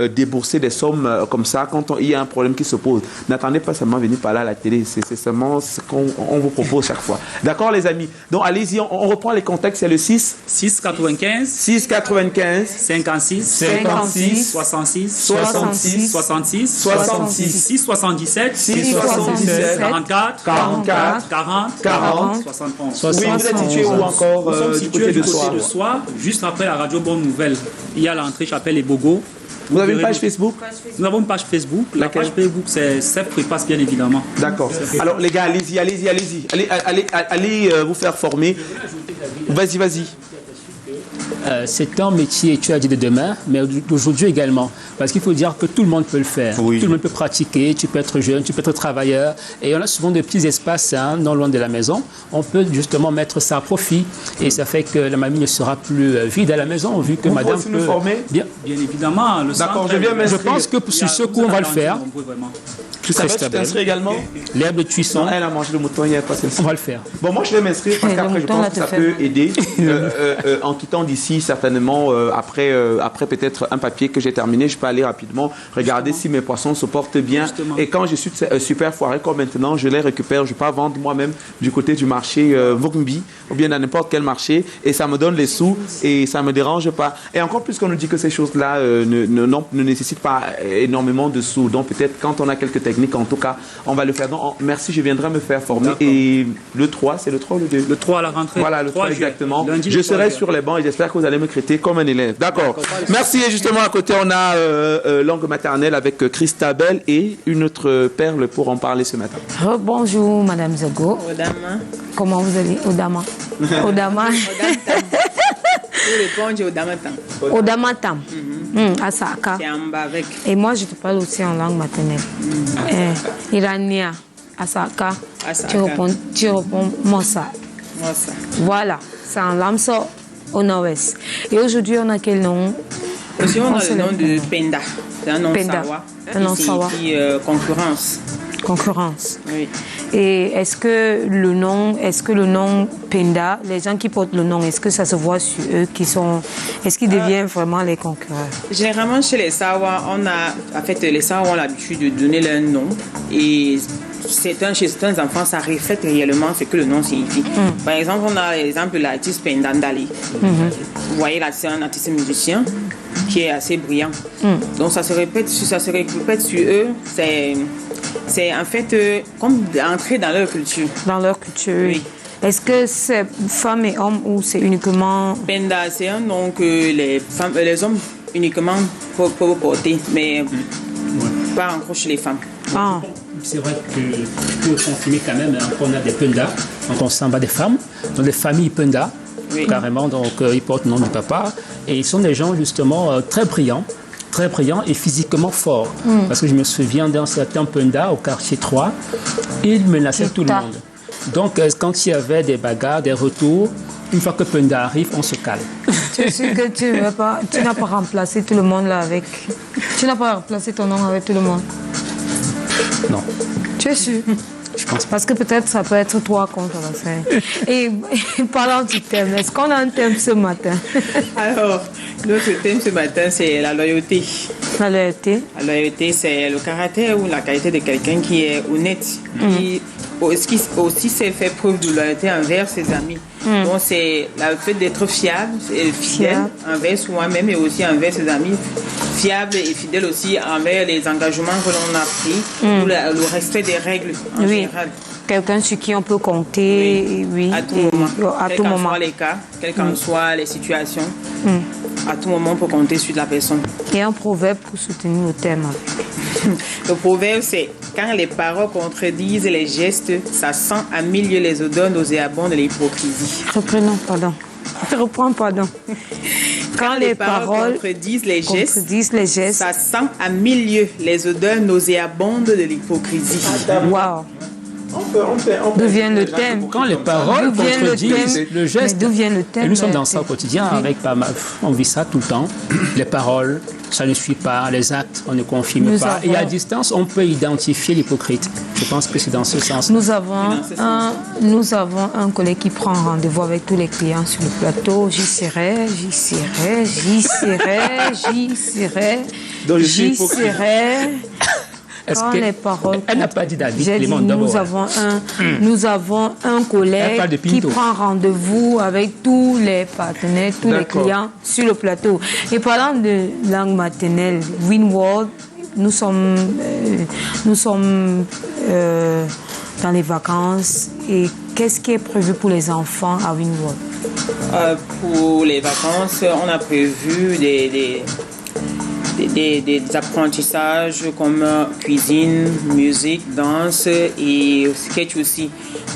débourser des sommes comme ça quand il y a un problème qui se pose. N'attendez pas seulement venir parler à la télé, c'est seulement ce qu'on vous propose chaque fois. D'accord les amis? Donc allez-y, on reprend les contacts, c'est le 6,95 6,95 56 56 66 66 66 66 6,77 6,77 44 44 40 40 71. Oui, vous êtes situé où encore Nous sommes du situés côté du de côté Soir? de Soir, juste après la radio Bonne Nouvelle. Il y a l'entrée Chapelle et Bogo. Vous avez une page Facebook? Nous avons une page Facebook. La Laquelle? page Facebook, c'est Sèvres Prépasse, bien évidemment. D'accord. Alors les gars, allez-y. Allez vous faire former. Vas-y. C'est un métier, tu as dit de demain, mais d'aujourd'hui également. Parce qu'il faut dire que tout le monde peut le faire. Oui. Tout le monde peut pratiquer, tu peux être jeune, tu peux être travailleur. Et on a souvent de petits espaces non loin de la maison. On peut justement mettre ça à profit. Et ça fait que la mamie ne sera plus vide à la maison, vu que Vous madame pouvez peut... nous former? Bien évidemment. D'accord, je viens Je m'inscrire. pense que sur ce coup, on va le faire. Christabel, tu t'inscris également? L'herbe de cuisson, Non, elle a mangé le mouton, il n'y a pas celle-ci. on va le faire. Bon, moi je vais m'inscrire parce Le qu'après je mouton, pense là, que te ça fait peut mal. aider en quittant d'ici certainement après peut-être un papier que j'ai terminé, je peux aller rapidement regarder si mes poissons se portent bien. Justement. Et quand je suis super foiré comme maintenant, je les récupère, je peux pas vendre moi-même du côté du marché Vogumbi ou bien dans n'importe quel marché et ça me donne les sous et ça me dérange pas. Et encore plus qu'on nous dit que ces choses-là ne nécessitent pas énormément de sous. Donc peut-être quand on a quelques techniques, en tout cas, on va le faire. Donc, merci, je viendrai me faire former. Et le 3, c'est le 3 ou le 2? Le 3 à la rentrée. Voilà, le 3 juillet. exactement. Lundi, Je le 3 serai juillet. sur les bancs et j'espère que vous allez me traiter comme un élève. D'accord. Merci. Et justement, à côté, on a langue maternelle avec Christabel et une autre perle pour en parler ce matin. Bonjour, Madame Zago. Odama. Comment vous allez? Odama. Odama. Pour répondre, Odama Tam. Odama Tam. Asaka. C'est en bas avec. Et moi, je te parle aussi en langue maternelle. Irania. Asaka. Asaka. Tu réponds Mossa. Moi, ça. Voilà. C'est en Lamso au nord-ouest. Et aujourd'hui, on a quel nom? Aussi, on a se le nom lève. de Penda. C'est un nom Penda. sawa. Un nom Qui sawa. signifie concurrence. Concurrence. Oui. Et est-ce que le nom Penda, les gens qui portent le nom, est-ce que ça se voit sur eux est-ce qu'ils deviennent vraiment les concurrents? Généralement, chez les Sawa, les Sawa ont l'habitude de donner leur nom. Et chez certains enfants, ça reflète réellement ce que le nom signifie. Par exemple, on a l'exemple de l'artiste Pendandali. Vous voyez là, c'est un artiste musicien qui est assez brillant. Donc ça se répète sur eux. C'est en fait comme entrer dans leur culture. Dans leur culture. Oui. Est-ce que c'est femmes et hommes ou c'est uniquement... Penda, c'est un nom que les hommes uniquement peuvent porter, mais pas encore chez les femmes. Ah, C'est vrai que je peux confirmer quand même qu'on a des pendas, donc on s'en bat des femmes, dans les familles pendas, Oui. carrément, donc ils portent le nom du papa, et ils sont des gens justement très brillants et physiquement forts. Parce que je me souviens d'un certain penda au quartier 3, il menaçait tout le monde. Donc quand il y avait des bagarres, des retours, une fois que Penda arrive, on se calme. tu es sûr que tu n'as pas remplacé tout le monde là avec... Tu n'as pas remplacé ton nom avec tout le monde? Non. Tu es sûr? Je pense pas. Parce que peut-être ça peut être toi contre la scène. Et parlant du thème, est-ce qu'on a un thème ce matin? Alors, notre thème ce matin, c'est la loyauté. La loyauté. La loyauté, c'est le caractère ou la qualité de quelqu'un qui est honnête, qui aussi s'est fait preuve de loyauté envers ses amis. Donc, c'est le fait d'être fiable et fidèle envers soi-même et aussi envers ses amis. Fiable et fidèle aussi envers les engagements que l'on a pris, ou le respect des règles en général. Quelqu'un sur qui on peut compter, oui. À tout moment. À Quels tout qu'en moment. soient les cas, quelles qu'en soient les situations, à tout moment, on peut compter sur la personne. Et un proverbe pour soutenir le thème. Le proverbe, c'est « Quand les paroles contredisent les gestes, ça sent à mille lieues les odeurs nauséabondes de l'hypocrisie. » Reprenons, pardon. Je reprends, pardon. Quand les paroles contredisent les gestes, ça sent à mille lieues les odeurs nauséabondes de l'hypocrisie. Wow. D'où vient le thème? Quand les paroles D'où vient le contredisent thème? le geste. Mais d'où vient le thème? Et nous sommes dans ça au quotidien avec on vit ça tout le temps. Les paroles, ça ne suit pas. Les actes, on ne confirme pas. Et à distance, on peut identifier l'hypocrite. Je pense que c'est dans ce sens. Nous avons un collègue qui prend rendez-vous avec tous les clients sur le plateau. J'y serai. Donc je suis hypocrite. Quand les paroles. Elle n'a pas dit David. J'ai dit, nous avons un collègue qui prend rendez-vous avec tous les partenaires, tous les clients sur le plateau. Et parlant de langue maternelle, Windward, nous sommes dans les vacances. Et qu'est-ce qui est prévu pour les enfants à Windward? Pour les vacances, on a prévu des apprentissages comme cuisine, musique, danse et sketch aussi.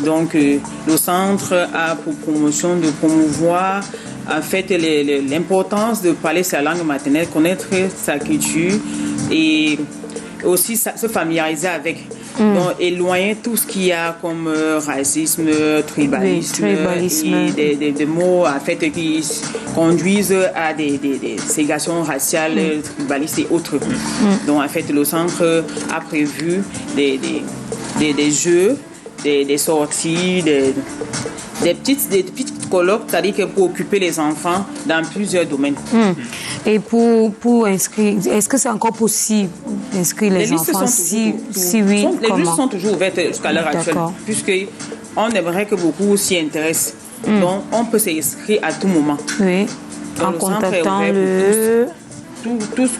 Donc, le centre a pour promotion de promouvoir en fait l'importance de parler sa langue maternelle, connaître sa culture et aussi se familiariser avec. Donc, éloigner tout ce qu'il y a comme racisme, tribalisme. Et des mots en fait qui conduisent à des ségrégations raciales, tribalistes et autres. Donc en fait le centre a prévu des jeux, des sorties, des petites colloques, c'est-à-dire que pour occuper les enfants dans plusieurs domaines. Et pour inscrire, est-ce que c'est encore possible d'inscrire les enfants? Si oui, les listes sont toujours ouvertes jusqu'à l'heure actuelle, puisqu'on aimerait que beaucoup s'y intéressent. Donc, on peut s'inscrire à tout moment. Oui, donc, en contactant toute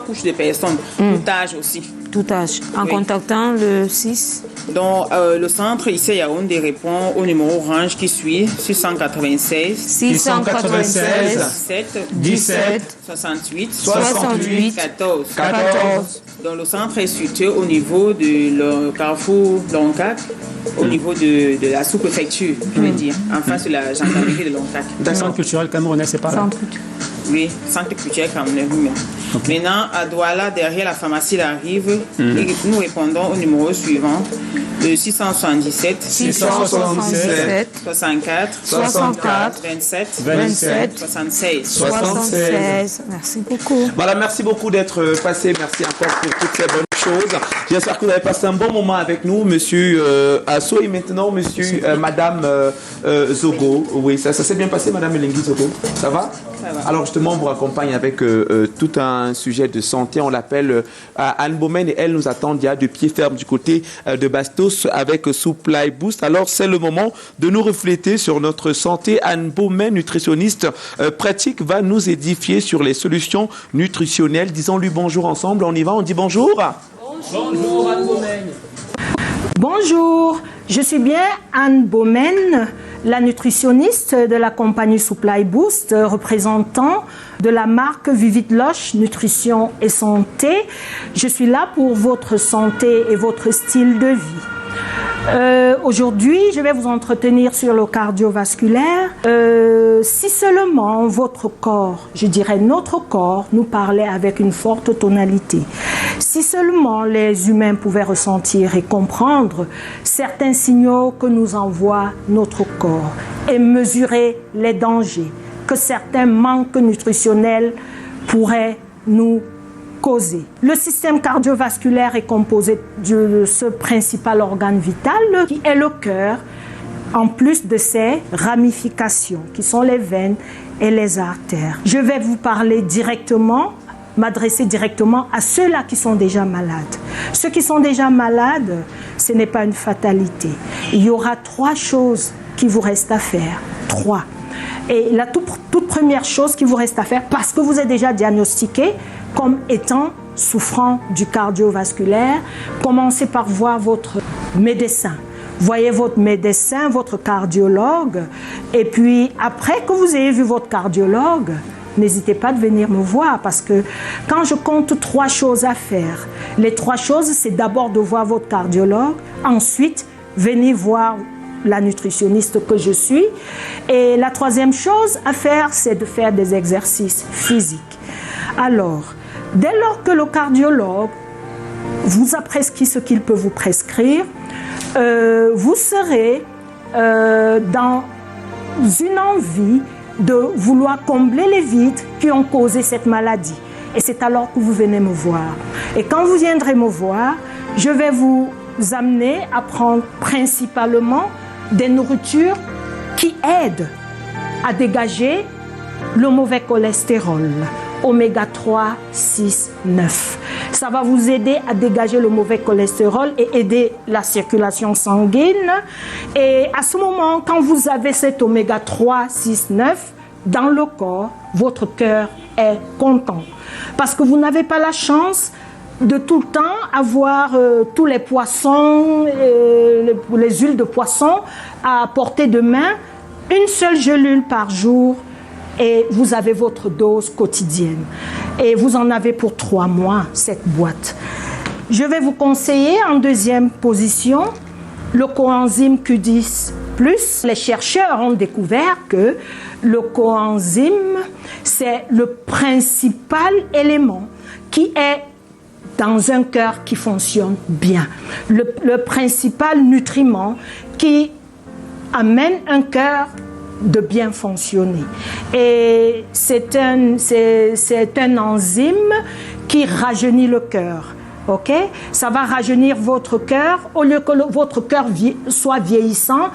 couche de personnes, tout âge aussi. Tout âge. En contactant le 6. Donc, le centre ici à Yaoundé répond au numéro orange qui suit 696 17 68 14. Donc, le centre est situé au niveau de carrefour Loncac, au niveau de la sous-préfecture, je veux dire, en face de la gendarmerie de Loncac. Le centre culturel camerounais, c'est pas là. Oui, centre culturel camerounais. Maintenant, à Douala, derrière la pharmacie La Rive, nous répondons au numéro suivant, le 677 64 27 76. Merci beaucoup. Voilà, merci beaucoup d'être passé. Merci encore pour toutes ces bonnes choses. J'espère que vous avez passé un bon moment avec nous, monsieur Asso, et maintenant, madame Zogo. Oui, ça s'est bien passé, madame Elengui Zogo. Ça va? Ça va. Alors, justement, on vous accompagne avec tout un sujet de santé. On l'appelle Anne Baumaine et elle nous attend déjà de pied ferme du côté de Bastos avec Supply Boost. Alors, c'est le moment de nous refléter sur notre santé. Anne Baumaine, nutritionniste pratique, va nous édifier sur les solutions nutritionnelles. Disons-lui bonjour ensemble. On y va, on dit bonjour. Bonjour Anne Baumaine. Bonjour, je suis bien Anne Baumaine, la nutritionniste de la compagnie Supply Boost, représentant de la marque Vivit Loche Nutrition et Santé. Je suis là pour votre santé et votre style de vie. Aujourd'hui, je vais vous entretenir sur le cardiovasculaire. Si seulement votre corps, je dirais notre corps, nous parlait avec une forte tonalité, si seulement les humains pouvaient ressentir et comprendre certains signaux que nous envoie notre corps et mesurer les dangers que certains manques nutritionnels pourraient nous causer. Le système cardiovasculaire est composé de ce principal organe vital qui est le cœur, en plus de ses ramifications qui sont les veines et les artères. Je vais vous parler directement, m'adresser directement à ceux-là qui sont déjà malades. Ceux qui sont déjà malades, ce n'est pas une fatalité. Il y aura 3 choses qui vous restent à faire. 3. Et la toute première chose qui vous reste à faire, parce que vous êtes déjà diagnostiqué comme étant souffrant du cardiovasculaire, commencez par voir votre médecin. Voyez votre médecin, votre cardiologue, et puis après que vous ayez vu votre cardiologue, n'hésitez pas de venir me voir, parce que quand je compte 3 choses à faire, les 3 choses, c'est d'abord de voir votre cardiologue, ensuite venez voir la nutritionniste que je suis, et la 3e chose à faire, c'est de faire des exercices physiques. Alors, dès lors que le cardiologue vous a prescrit ce qu'il peut vous prescrire, vous serez dans une envie de vouloir combler les vides qui ont causé cette maladie. Et c'est alors que vous venez me voir. Et quand vous viendrez me voir, je vais vous amener à prendre principalement des nourritures qui aident à dégager le mauvais cholestérol, oméga 3, 6, 9. Ça va vous aider à dégager le mauvais cholestérol et aider la circulation sanguine. Et à ce moment, quand vous avez cet oméga 3, 6, 9 dans le corps, votre cœur est content. Parce que vous n'avez pas la chance de tout le temps avoir tous les poissons, les huiles de poisson à portée de main, une seule gélule par jour et vous avez votre dose quotidienne. Et vous en avez pour 3 mois, cette boîte. Je vais vous conseiller en deuxième position le coenzyme Q10+. Les chercheurs ont découvert que le coenzyme, c'est le principal élément qui est dans un cœur qui fonctionne bien. Le principal nutriment qui amène un cœur de bien fonctionner. Et c'est un enzyme qui rajeunit le cœur. Ok? Ça va rajeunir votre cœur. Au lieu que votre cœur soit vieillissant,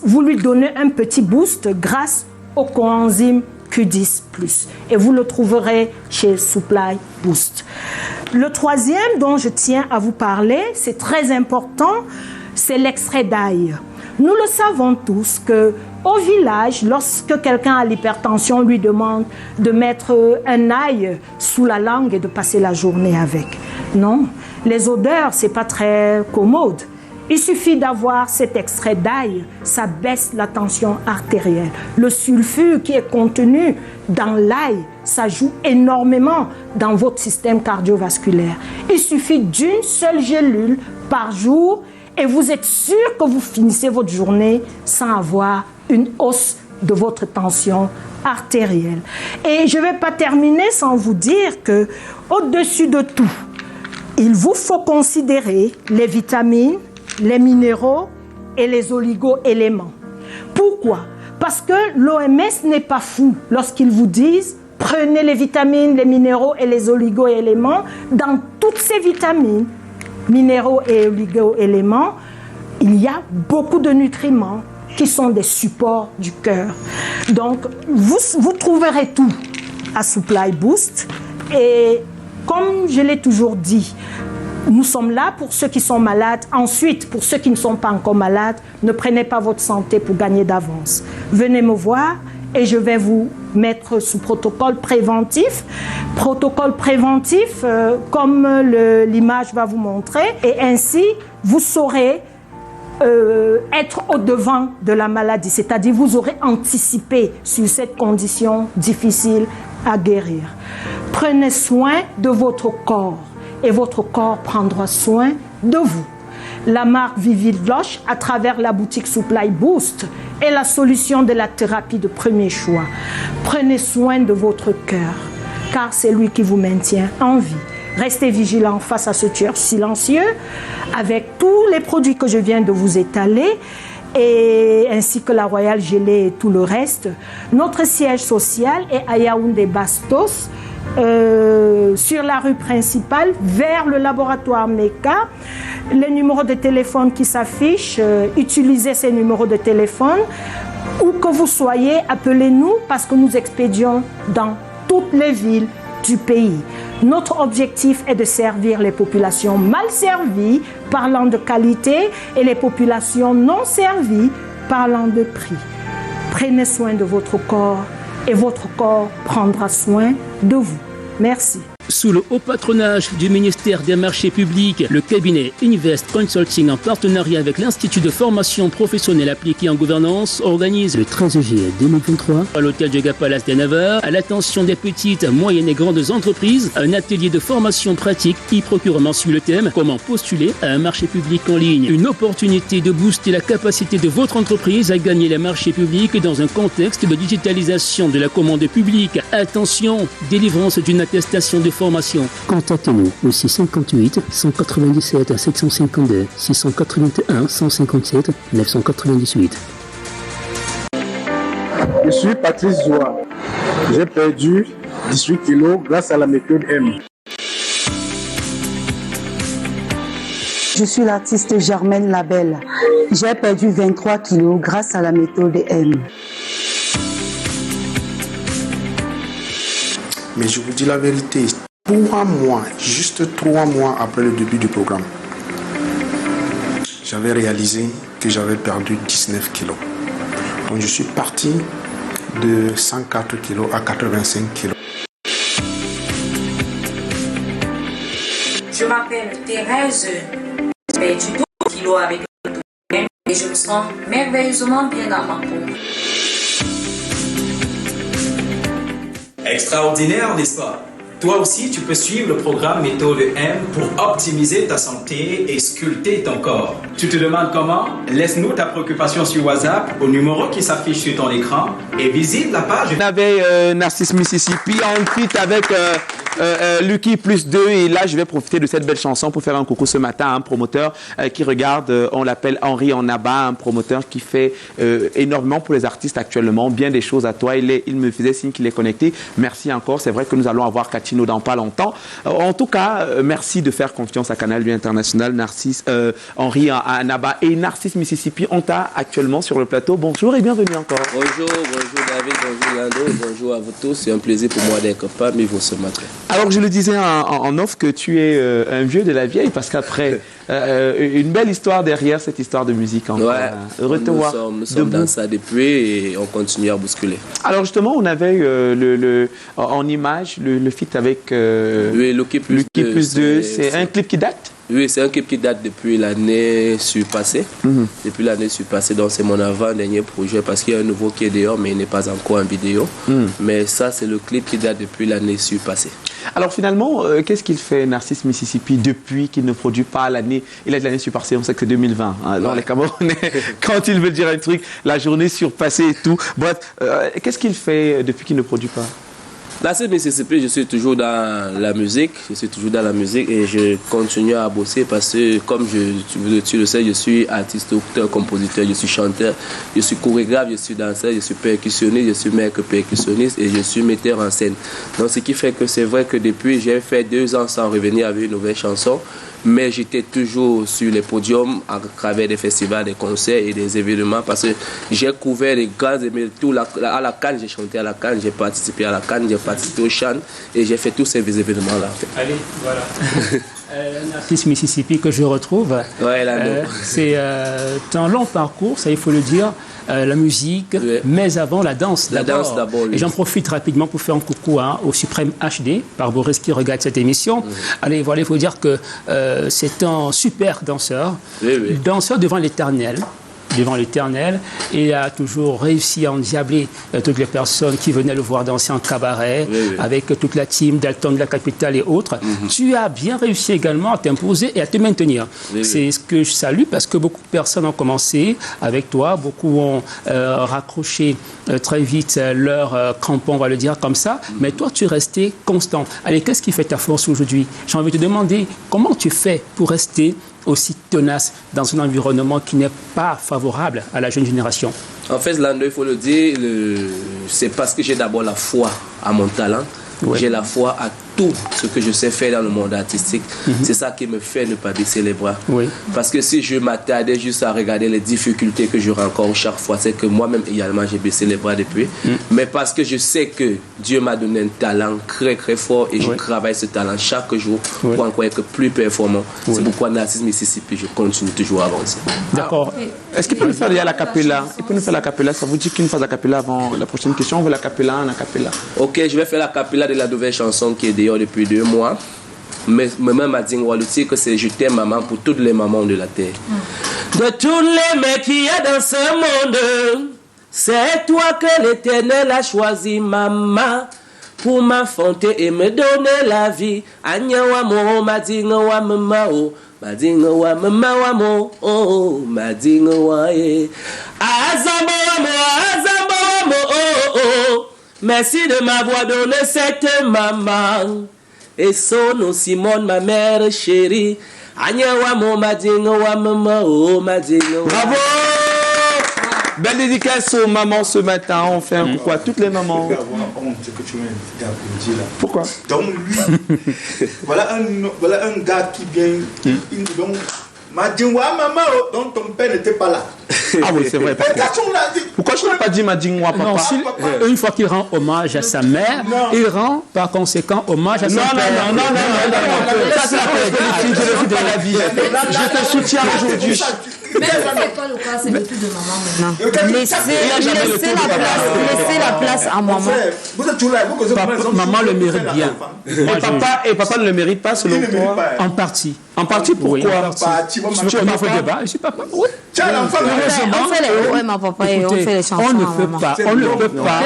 vous lui donnez un petit boost grâce au coenzyme Q10+. Et vous le trouverez chez Supply Boost. Le troisième dont je tiens à vous parler, c'est très important, c'est l'extrait d'ail. Nous le savons tous que au village, lorsque quelqu'un a l'hypertension, on lui demande de mettre un ail sous la langue et de passer la journée avec. Non, les odeurs, c'est pas très commode. Il suffit d'avoir cet extrait d'ail, ça baisse la tension artérielle. Le sulfure qui est contenu dans l'ail, ça joue énormément dans votre système cardiovasculaire. Il suffit d'une seule gélule par jour et vous êtes sûr que vous finissez votre journée sans avoir une hausse de votre tension artérielle. Et je ne vais pas terminer sans vous dire que, au-dessus de tout, il vous faut considérer les vitamines, les minéraux et les oligo-éléments. Pourquoi? Parce que l'OMS n'est pas fou lorsqu'ils vous disent prenez les vitamines, les minéraux et les oligo-éléments. Dans toutes ces vitamines, minéraux et oligo-éléments, il y a beaucoup de nutriments qui sont des supports du cœur. Donc, vous trouverez tout à Supply Boost. Et comme je l'ai toujours dit, nous sommes là pour ceux qui sont malades. Ensuite, pour ceux qui ne sont pas encore malades, ne prenez pas votre santé pour gagner d'avance. Venez me voir et je vais vous mettre sous protocole préventif. Protocole préventif, comme l'image va vous montrer. Et ainsi, vous saurez être au-devant de la maladie. C'est-à-dire, vous aurez anticipé sur cette condition difficile à guérir. Prenez soin de votre corps. Et votre corps prendra soin de vous. La marque Vivid Loche, à travers la boutique Supply Boost, est la solution de la thérapie de premier choix. Prenez soin de votre cœur, car c'est lui qui vous maintient en vie. Restez vigilants face à ce tueur silencieux, avec tous les produits que je viens de vous étaler, et ainsi que la Royale Gelée et tout le reste. Notre siège social est à Yaoundé Bastos, sur la rue principale, vers le laboratoire MECA. Les numéros de téléphone qui s'affichent, utilisez ces numéros de téléphone. Où que vous soyez, appelez-nous parce que nous expédions dans toutes les villes du pays. Notre objectif est de servir les populations mal servies, parlant de qualité, et les populations non servies, parlant de prix. Prenez soin de votre corps et votre corps prendra soin de vous. Merci. Sous le haut patronage du ministère des Marchés Publics, le cabinet Invest Consulting, en partenariat avec l'Institut de formation professionnelle appliquée en gouvernance, organise le 13 juillet 2023 à l'hôtel Diego Palace de Navarre, à l'attention des petites, moyennes et grandes entreprises, un atelier de formation pratique qui procurement suit le thème « Comment postuler à un marché public en ligne ». Une opportunité de booster la capacité de votre entreprise à gagner les marchés publics dans un contexte de digitalisation de la commande publique. Attention, délivrance d'une attestation de informations, contactez-nous au 658 197 752 681 157 998. Je suis Patrice Zoua. J'ai perdu 18 kilos grâce à la méthode M. Je suis l'artiste Germaine Labelle. J'ai perdu 23 kilos grâce à la méthode M. Mais je vous dis la vérité, 3 mois, juste 3 mois après le début du programme, j'avais réalisé que j'avais perdu 19 kilos. Donc je suis parti de 104 kilos à 85 kilos. Je m'appelle Thérèse. J'ai perdu 12 kilos avec le M et je me sens merveilleusement bien dans ma peau. Extraordinaire, n'est-ce pas? Toi aussi, tu peux suivre le programme Méthode M pour optimiser ta santé et sculpter ton corps. Tu te demandes comment? Laisse-nous ta préoccupation sur WhatsApp au numéro qui s'affiche sur ton écran et visite la page. On avait Narcisse Mississippi en feat avec Lucky plus 2 et là je vais profiter de cette belle chanson pour faire un coucou ce matin à un promoteur qui regarde, on l'appelle Henri Onaba, un promoteur qui fait énormément pour les artistes actuellement, bien des choses à toi. Il me faisait signe qu'il est connecté. Merci encore, c'est vrai que nous allons avoir Catino dans pas longtemps. En tout cas, merci de faire confiance à Canal Vie International. Narcisse, Henri Onaba et Narcisse Mississippi, on t'a actuellement sur le plateau. Bonjour et bienvenue encore. Bonjour David, bonjour Lando, bonjour à vous tous. C'est un plaisir pour moi d'être parmi vous ce matin. Alors je le disais en off que tu es un vieux de la vieille parce qu'après une belle histoire derrière cette histoire de musique. Ouais, nous sommes dans ça depuis et on continue à bousculer. Alors justement, on avait en image le feat avec Lucky plus 2. C'est un clip qui date? Oui, c'est un clip qui date depuis l'année surpassée. Depuis l'année surpassée, donc c'est mon avant-dernier projet parce qu'il y a un nouveau qui est dehors, mais il n'est pas encore en vidéo. Mais ça, c'est le clip qui date depuis l'année surpassée. Alors finalement, qu'est-ce qu'il fait, Narcisse Mississippi, depuis qu'il ne produit pas l'année? Il a de l'année surpassée, on sait que c'est 2020. Alors les Camerounais, quand ils veulent dire un truc, la journée surpassée et tout. Bref, qu'est-ce qu'il fait depuis qu'il ne produit pas? Narcisse Mississippi, je suis toujours dans la musique, et je continue à bosser parce que comme tu le sais, je suis artiste, auteur, compositeur, je suis chanteur, je suis chorégraphe, je suis danseur, je suis percussionniste, je suis maître percussionniste et je suis metteur en scène. Donc ce qui fait que c'est vrai que depuis, j'ai fait 2 ans sans revenir avec une nouvelle chanson. Mais j'étais toujours sur les podiums à travers des festivals, des concerts et des événements parce que j'ai couvert les grands événements. À la Cannes, j'ai chanté à la Cannes, j'ai participé à la Cannes, j'ai participé au Chan et j'ai fait tous ces événements-là. Allez, voilà. Narcisse Mississippi que je retrouve. Ouais, c'est un long parcours, ça il faut le dire. La musique, mais avant la danse d'abord. Et j'en profite rapidement pour faire un coucou au Suprême HD, par Boris qui regarde cette émission. Allez, voilà, il faut dire que c'est un super danseur, danseur devant l'éternel. Et il a toujours réussi à endiabler toutes les personnes qui venaient le voir danser en cabaret, avec toute la team Dalton de la capitale et autres. Tu as bien réussi également à t'imposer et à te maintenir. C'est ce que je salue parce que beaucoup de personnes ont commencé avec toi, beaucoup ont raccroché très vite leur crampon, on va le dire comme ça, mais toi tu es resté constant. Allez, qu'est-ce qui fait ta force aujourd'hui? J'ai envie de te demander comment tu fais pour rester aussi tenace dans un environnement qui n'est pas favorable à la jeune génération? En fait, Lando, il faut le dire, c'est parce que j'ai d'abord la foi à mon talent. J'ai la foi à tout ce que je sais faire dans le monde artistique. C'est ça qui me fait ne pas baisser les bras. Parce que si je m'attardais juste à regarder les difficultés que je rencontre chaque fois, c'est que moi-même également j'ai baissé les bras depuis. Mais parce que je sais que Dieu m'a donné un talent très très fort et je travaille ce talent chaque jour pour encore être plus performant. C'est pourquoi Narcisse Mississippi, je continue toujours à avancer. D'accord. Est-ce qu'il peut nous faire la capella? Il peut nous faire la capella? Ça vous dit qu'il nous fasse la capella avant la prochaine question? On veut la capella, en acapella. Ok, je vais faire la capella de la nouvelle chanson qui est dehors depuis 2 mois. Mais même à Dingwaluti que c'est je t'aime maman pour toutes les mamans de la terre. De tous les mecs qu'il y a dans ce monde, c'est toi que l'Éternel a choisi maman pour m'enfanter et me donner la vie. Agnawa mo madingawa mamao. Madingawa mamawamo oh madingawa eh. Azambo oh oh. Merci de m'avoir donné cette maman Et Sono Simone, ma mère chérie. Agnewa mo madingo wa maman, oh madingo. Bravo! Belle dédicace aux mamans ce matin. On fait un coucou à toutes les mamans. Pourquoi? Donc lui, voilà un gars qui vient. Donc, Madingwa maman, donc ton père n'était pas là. Ah oui, c'est vrai. Pourquoi je n'ai pas dit Madingwa papa? Non, une fois qu'il rend hommage à sa mère, il rend par conséquent hommage à son père. Non. Ça, c'est la politique, je ne vis pas la vie. Je te soutiens aujourd'hui. Mais c'est pas le cas, c'est le tout de maman maintenant. Laissez la place à maman. Maman le mérite bien. Et papa ne le mérite pas selon toi? En partie. En partie, pourquoi? Oui, en partie. On fait débat, je suis papa. Oui. On fait les OM à papa et on fait les chansons. On ne peut pas.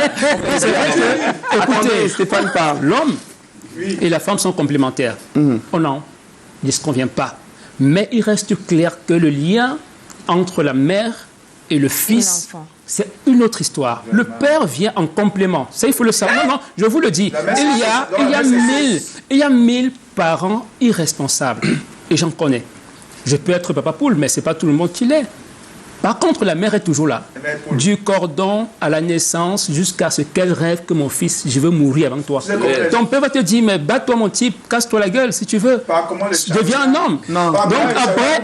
C'est vrai que, écoutez, Stéphane parle. L'homme et la femme sont complémentaires. Oh non, il ne se convient pas. Mais il reste clair que le lien entre la mère et le fils, c'est une autre histoire. Le père vient en complément. Ça, il faut le savoir. Non, je vous le dis. Il y a 1000 parents irresponsables. Et j'en connais. Je peux être papa poule, mais ce n'est pas tout le monde qui l'est. Par contre, la mère est toujours là. Du cordon à la naissance jusqu'à ce qu'elle rêve que mon fils, je veux mourir avant toi. Ton père va te dire, mais bats-toi mon type, casse-toi la gueule si tu veux. Deviens un homme. Non. Donc après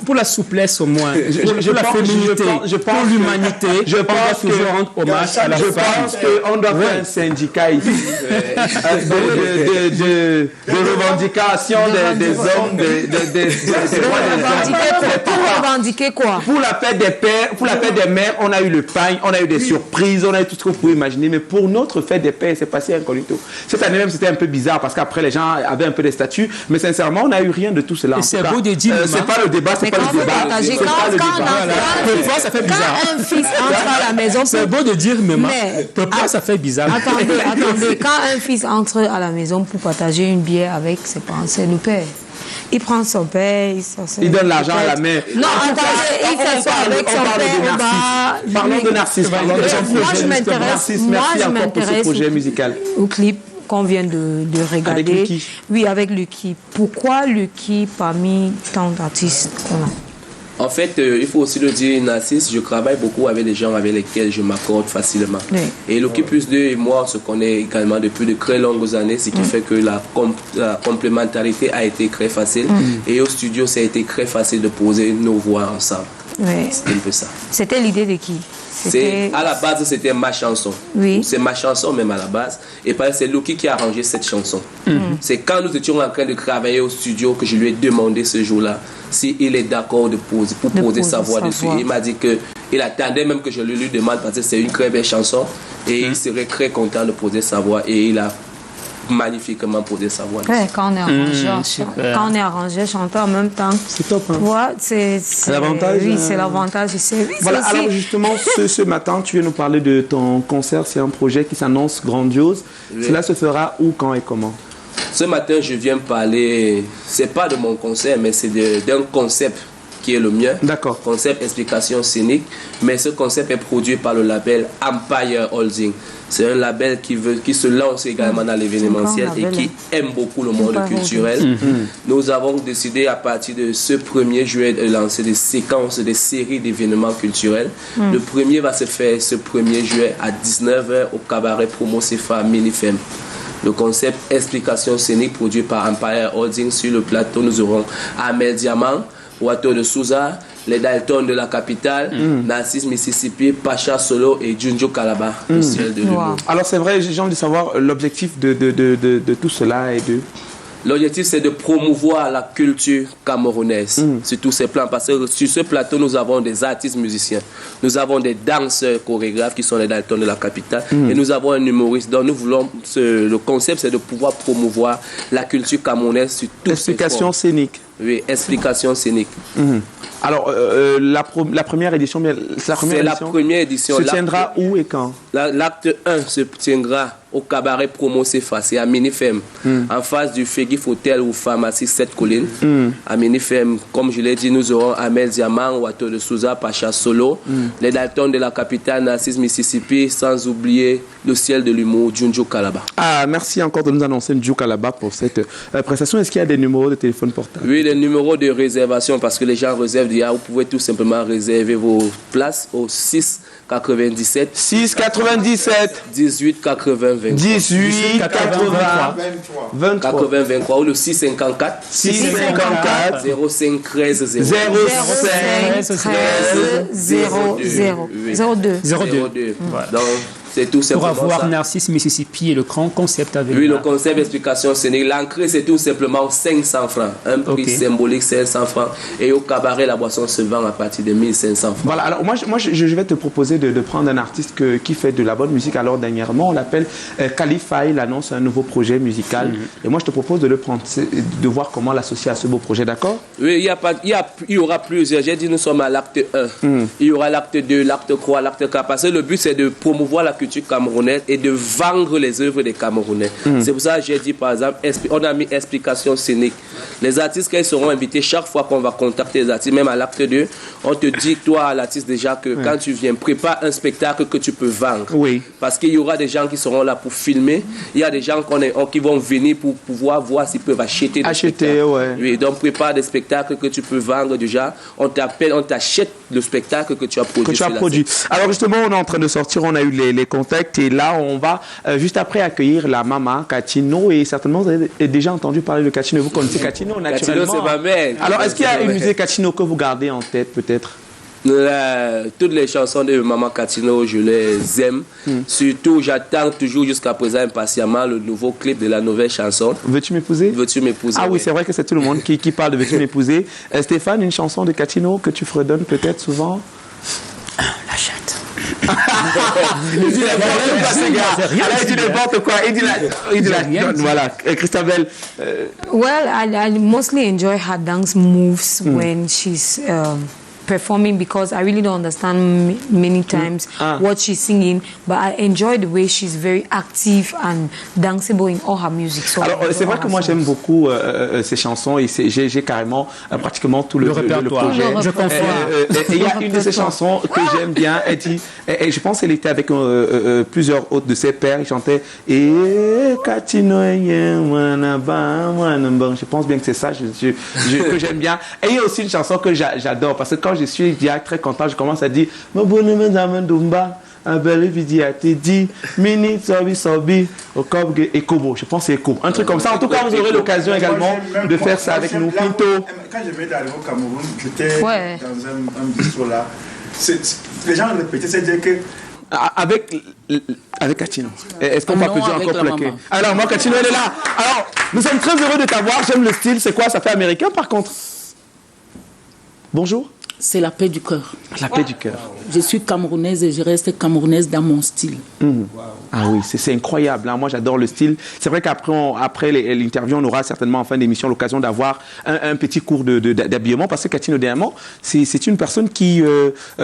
pour la souplesse au moins, pour la féminité, pour l'humanité, je pense toujours rendre hommage à la femme. Je pense qu'on doit faire un syndicat ici de revendication des hommes, revendiquer quoi? Pour la fête des pères, pour la fête des mères, on a eu le pain, on a eu des surprises, on a eu tout ce que vous pouvez imaginer. Mais pour notre fête des pères, c'est passé incognito. Cette année même, c'était un peu bizarre parce qu'après, les gens avaient un peu des statuts. Mais sincèrement, on n'a eu rien de tout cela. C'est beau de dire. C'est pas le débat, c'est pas le débat. Pourquoi ça fait bizarre? Quand un fils entre à la maison, c'est beau de dire, mais pourquoi ça fait bizarre? Attendez, quand un fils entre à la maison pour partager une bière avec ses parents, c'est le père. Il prend son père, il donne l'argent à la mère. Non, attendez, il s'assoit avec son père. Parlons de Narcisse. Moi, je m'intéresse au projet musical. Au clip qu'on vient de regarder. Avec Lucky. Oui, avec Lucky. Pourquoi Lucky parmi tant d'artistes qu'on a? En fait, il faut aussi le dire, Narcisse, je travaille beaucoup avec des gens avec lesquels je m'accorde facilement. Oui. Et Lucky Plus 2 et moi, on se connaît également depuis de très longues années, ce qui fait que la complémentarité a été très facile. Et au studio, ça a été très facile de poser nos voix ensemble. Oui. C'était un peu ça. C'était l'idée de qui? À la base, c'était ma chanson. Oui. C'est ma chanson même à la base. Et c'est Lucky qui a arrangé cette chanson. C'est quand nous étions en train de travailler au studio que je lui ai demandé ce jour-là s'il est d'accord pour poser sa voix dessus. Il m'a dit qu'il attendait même que je lui demande parce que c'est une très belle chanson et il serait très content de poser sa voix. Et il a magnifiquement posé sa voix. Ouais, quand on est arrangé, chanteur en même temps. C'est top. Hein? Ouais, c'est l'avantage. Oui, c'est l'avantage. Voilà, alors justement, ce matin, tu viens nous parler de ton concert. C'est un projet qui s'annonce grandiose. Oui. Cela se fera où, quand et comment? Ce matin, je viens parler, c'est pas de mon concert, mais c'est d'un concept qui est le mien. D'accord. Concept explication scénique. Mais ce concept est produit par le label Empire Holding. C'est un label qui se lance également dans l'événementiel et qui aime beaucoup le monde culturel. Nous avons décidé à partir de ce 1er juillet de lancer des séquences, des séries d'événements culturels. Le premier va se faire ce 1er juillet à 19h au cabaret Promo CFA Minifem. Le concept explication scénique produit par Empire Holding. Sur le plateau, nous aurons Ahmed Diamant, Wato de Souza, les Dalton de la capitale, Narcisse Mississippi, Pacha Solo et Junjo Kalaba, le ciel de l'humour. Alors c'est vrai, j'ai envie de savoir l'objectif de tout cela et de... L'objectif, c'est de promouvoir la culture camerounaise sur tous ces plans. Parce que sur ce plateau, nous avons des artistes musiciens. Nous avons des danseurs chorégraphes qui sont les Dalton de la capitale. Et nous avons un humoriste. Donc nous voulons, le concept, c'est de pouvoir promouvoir la culture camerounaise sur tous ces Explication scénique. Oui, explication scénique. Alors, la première édition, c'est la première édition. Se tiendra où et quand? L'acte 1 se tiendra au cabaret Promo Cefa, c'est à Minifem, en face du Fegif Hotel ou Pharmacie 7 Collines. À Minifem, comme je l'ai dit, nous aurons Amel Diamant, Wato de Souza, Pacha Solo, les Dalton de la capitale, Narcisse Mississippi, sans oublier le ciel de l'humour, Junjo Kalaba. Merci encore de nous annoncer Junjo Kalaba pour cette prestation. Est-ce qu'il y a des numéros de téléphone portable? Oui, les numéros de réservation, parce que les gens réservent déjà, vous pouvez tout simplement réserver vos places au 6 97 18 80 23 18 80 23 ou le 654 05 13 0 02. Donc, c'est tout simplement pour avoir ça. Narcisse Mississippi et le grand concept avec Oui, le concept explication scénique. L'entrée, c'est tout simplement 500 francs. Un prix symbolique, 500 francs. Et au cabaret, la boisson se vend à partir de 1500 francs. Voilà, alors moi je vais te proposer de prendre un artiste qui fait de la bonne musique. Alors dernièrement, on l'appelle Khalifa. Il annonce un nouveau projet musical. Et moi, je te propose de le prendre, de voir comment l'associer à ce beau projet, d'accord? Oui, il y aura plusieurs. J'ai dit, nous sommes à l'acte 1. Il y aura l'acte 2, l'acte 3, l'acte 4. Parce que le but, c'est de promouvoir la culture camerounaise et de vendre les œuvres des Camerounais. C'est pour ça que j'ai dit, par exemple, on a mis explication scénique. Les artistes, quand ils seront invités, chaque fois qu'on va contacter les artistes, même à l'acte 2, on te dit, toi, l'artiste, déjà, que quand tu viens, prépare un spectacle que tu peux vendre. Parce qu'il y aura des gens qui seront là pour filmer. Il y a des gens qui vont venir pour pouvoir voir s'ils peuvent acheter des spectacles. Oui, donc prépare des spectacles que tu peux vendre déjà. On t'appelle, on t'achète le spectacle que tu as produit. Alors justement, on est en train de sortir, on a eu les contacts et là, on va juste après accueillir la maman Katino et certainement vous avez déjà entendu parler de Katino. Vous connaissez Katino naturellement. Katino, c'est ma mère. Alors, est-ce qu'il y a une musique Katino que vous gardez en tête peut-être? Toutes les chansons de Maman Katino, je les aime. Surtout, j'attends toujours jusqu'à présent impatiemment le nouveau clip de la nouvelle chanson. Veux-tu m'épouser? Veux-tu m'épouser? Ah oui, c'est vrai que c'est tout le monde qui parle de Veux-tu m'épouser. Stéphane, une chanson de Katino que tu fredonnes peut-être souvent? La chatte. Il dit n'importe quoi. Il dit voilà, Christabel. Well, I mostly enjoy her dance moves when she's performing because I really don't understand many times what she's singing, but I enjoy the way she's very active and danceable in all her music. So alors c'est vrai que moi j'aime beaucoup ces chansons et j'ai carrément pratiquement tout le projet. Je confirme. Il y a une de ces chansons que j'aime bien. Elle dit, et je pense qu'elle était avec plusieurs autres de ses pères. Ils chantaient je pense bien que c'est ça que j'aime bien. Et il y a aussi une chanson que j'adore parce que quand je suis très content, je commence à dire je pense que c'est Eko. Un truc comme ça. En tout cas, vous aurez l'occasion également de faire ça avec nous. Pinto. Quand je venais d'arriver au Cameroun, j'étais dans un bistrot là. Les gens répétaient, c'est-à-dire que avec Katino. Est-ce qu'on peut applaudir encore plaquer? Alors, moi, Katino, elle est là. Alors, nous sommes très heureux de t'avoir. J'aime le style. C'est quoi? Ça fait américain, par contre. Bonjour. C'est la paix du cœur. La paix du cœur. Je suis camerounaise et je reste camerounaise dans mon style. Ah oui, c'est incroyable. Hein. Moi, j'adore le style. C'est vrai qu'après l'interview, on aura certainement en fin d'émission l'occasion d'avoir un petit cours d'habillement parce que Katino, dernièrement, c'est une personne qui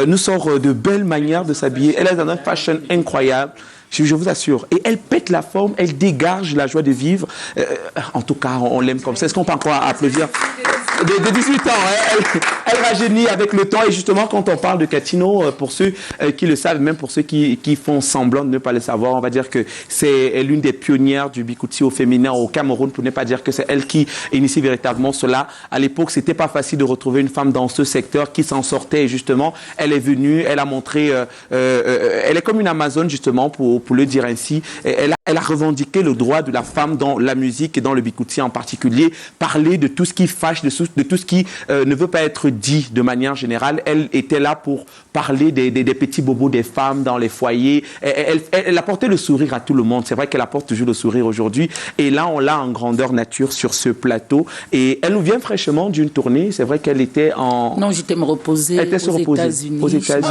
nous sort de belles manières de s'habiller. Elle est dans un fashion incroyable. Je vous assure. Et elle pète la forme, elle dégage la joie de vivre. En tout cas, on l'aime comme ça. Est-ce qu'on peut encore applaudir? De 18 ans, hein, elle rajeunit avec le temps. Et justement, quand on parle de Katino, pour ceux qui le savent, même pour ceux qui font semblant de ne pas le savoir, on va dire que c'est l'une des pionnières du bikutsi au féminin au Cameroun, pour ne pas dire que c'est elle qui initie véritablement cela. À l'époque, c'était pas facile de retrouver une femme dans ce secteur qui s'en sortait. Et justement, elle est venue, elle a montré, elle est comme une Amazone, justement, pour le dire ainsi. Elle a revendiqué le droit de la femme dans la musique et dans le bikutsi en particulier, parler de tout ce qui fâche, de tout ce qui ne veut pas être dit de manière générale. Elle était là pour parler des petits bobos des femmes dans les foyers. Elle apportait le sourire à tout le monde. C'est vrai qu'elle apporte toujours le sourire aujourd'hui. Et là, on l'a en grandeur nature sur ce plateau. Et elle nous vient fraîchement d'une tournée. C'est vrai qu'elle était en... Non, j'étais me reposer aux États-Unis. Aux États-Unis.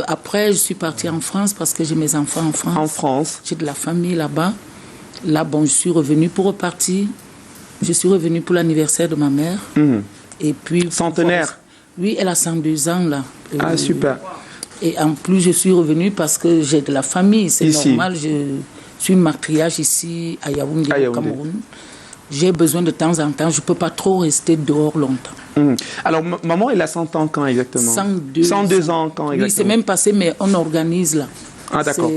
Après, je suis partie en France parce que j'ai mes enfants en France. En France. J'ai de la famille là-bas. Là, bon, je suis revenue pour repartir. Je suis revenue pour l'anniversaire de ma mère. Et puis, centenaire. Oui, elle a 102 ans là. Ah, super. Et en plus, je suis revenue parce que j'ai de la famille. C'est normal, je suis une matriarche ici à Yaoundé, au Cameroun. J'ai besoin de temps en temps, je ne peux pas trop rester dehors longtemps. Alors, maman, elle a 100 ans quand exactement? 102 ans quand exactement? Oui, c'est même passé, mais on organise là. Ah, d'accord.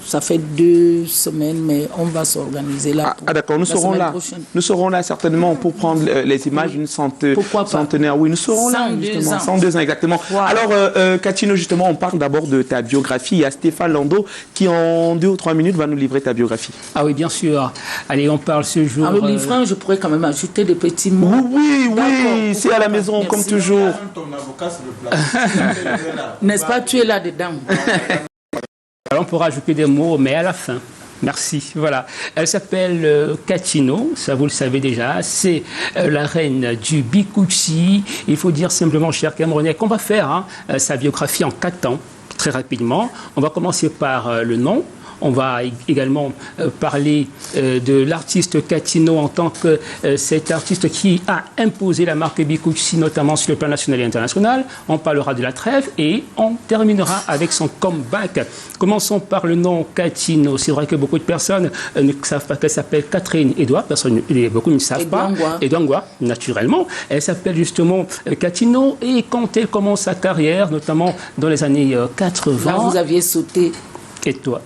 Ça fait 2 semaines, mais on va s'organiser là. Ah, d'accord, nous serons là. Nous serons là certainement pour prendre les images d'une centenaire. Oui, nous serons là, justement. 102 ans, exactement. Wow. Alors, Katino, justement, on parle d'abord de ta biographie. Il y a Stéphane Lando qui, en 2 ou 3 minutes, va nous livrer ta biographie. Ah oui, bien sûr. Allez, on parle ce jour. En le livrant, je pourrais quand même ajouter des petits mots. Oui, c'est à la maison, comme toujours. N'est-ce pas, tu es là-dedans? Alors, on pourra ajouter des mots, mais à la fin. Merci. Voilà. Elle s'appelle Katino, ça vous le savez déjà. C'est la reine du Bikouchi. Il faut dire simplement, cher Camerounais, qu'on va faire sa biographie en 4 temps, très rapidement. On va commencer par le nom. On va également parler de l'artiste Katino en tant que cet artiste qui a imposé la marque Bikouchi, notamment sur le plan national et international. On parlera de la trêve et on terminera avec son comeback. Commençons par le nom Katino. C'est vrai que beaucoup de personnes ne savent pas qu'elle s'appelle Catherine Edouard. Beaucoup ne savent pas. Edouard, naturellement. Elle s'appelle justement Katino et quand elle commence sa carrière, notamment dans les années 80... Là, vous aviez sauté. Et toi?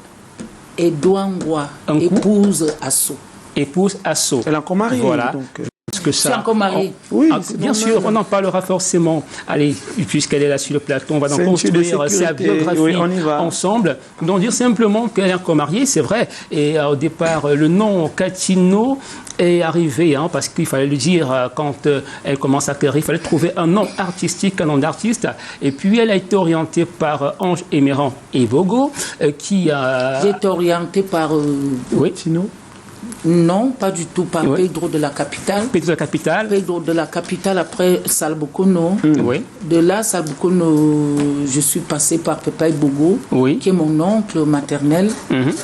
Edouangwa, épouse Asso. Épouse Asso. Elle est encore mariée. Voilà. Donc, que ça. Tu es encore mariée? Oui, bien sûr, on en parlera forcément. Allez, puisqu'elle est là sur le plateau, on va donc construire sa biographie ensemble. Donc dire simplement qu'elle est encore mariée, c'est vrai. Et au départ, le nom Katino est arrivé, parce qu'il fallait le dire quand elle commence à carrière, il fallait trouver un nom artistique, un nom d'artiste. Et puis elle a été orientée par Ange Emerand Evogo, qui a... J'ai été orientée par... Oui, Tino. Non, pas du tout, par Pedro de la Capitale. Pedro de la Capitale. Pedro de la Capitale, après Salbokono. Oui. De là, Salbokono, je suis passée par Pepa Bogo, qui est mon oncle maternel.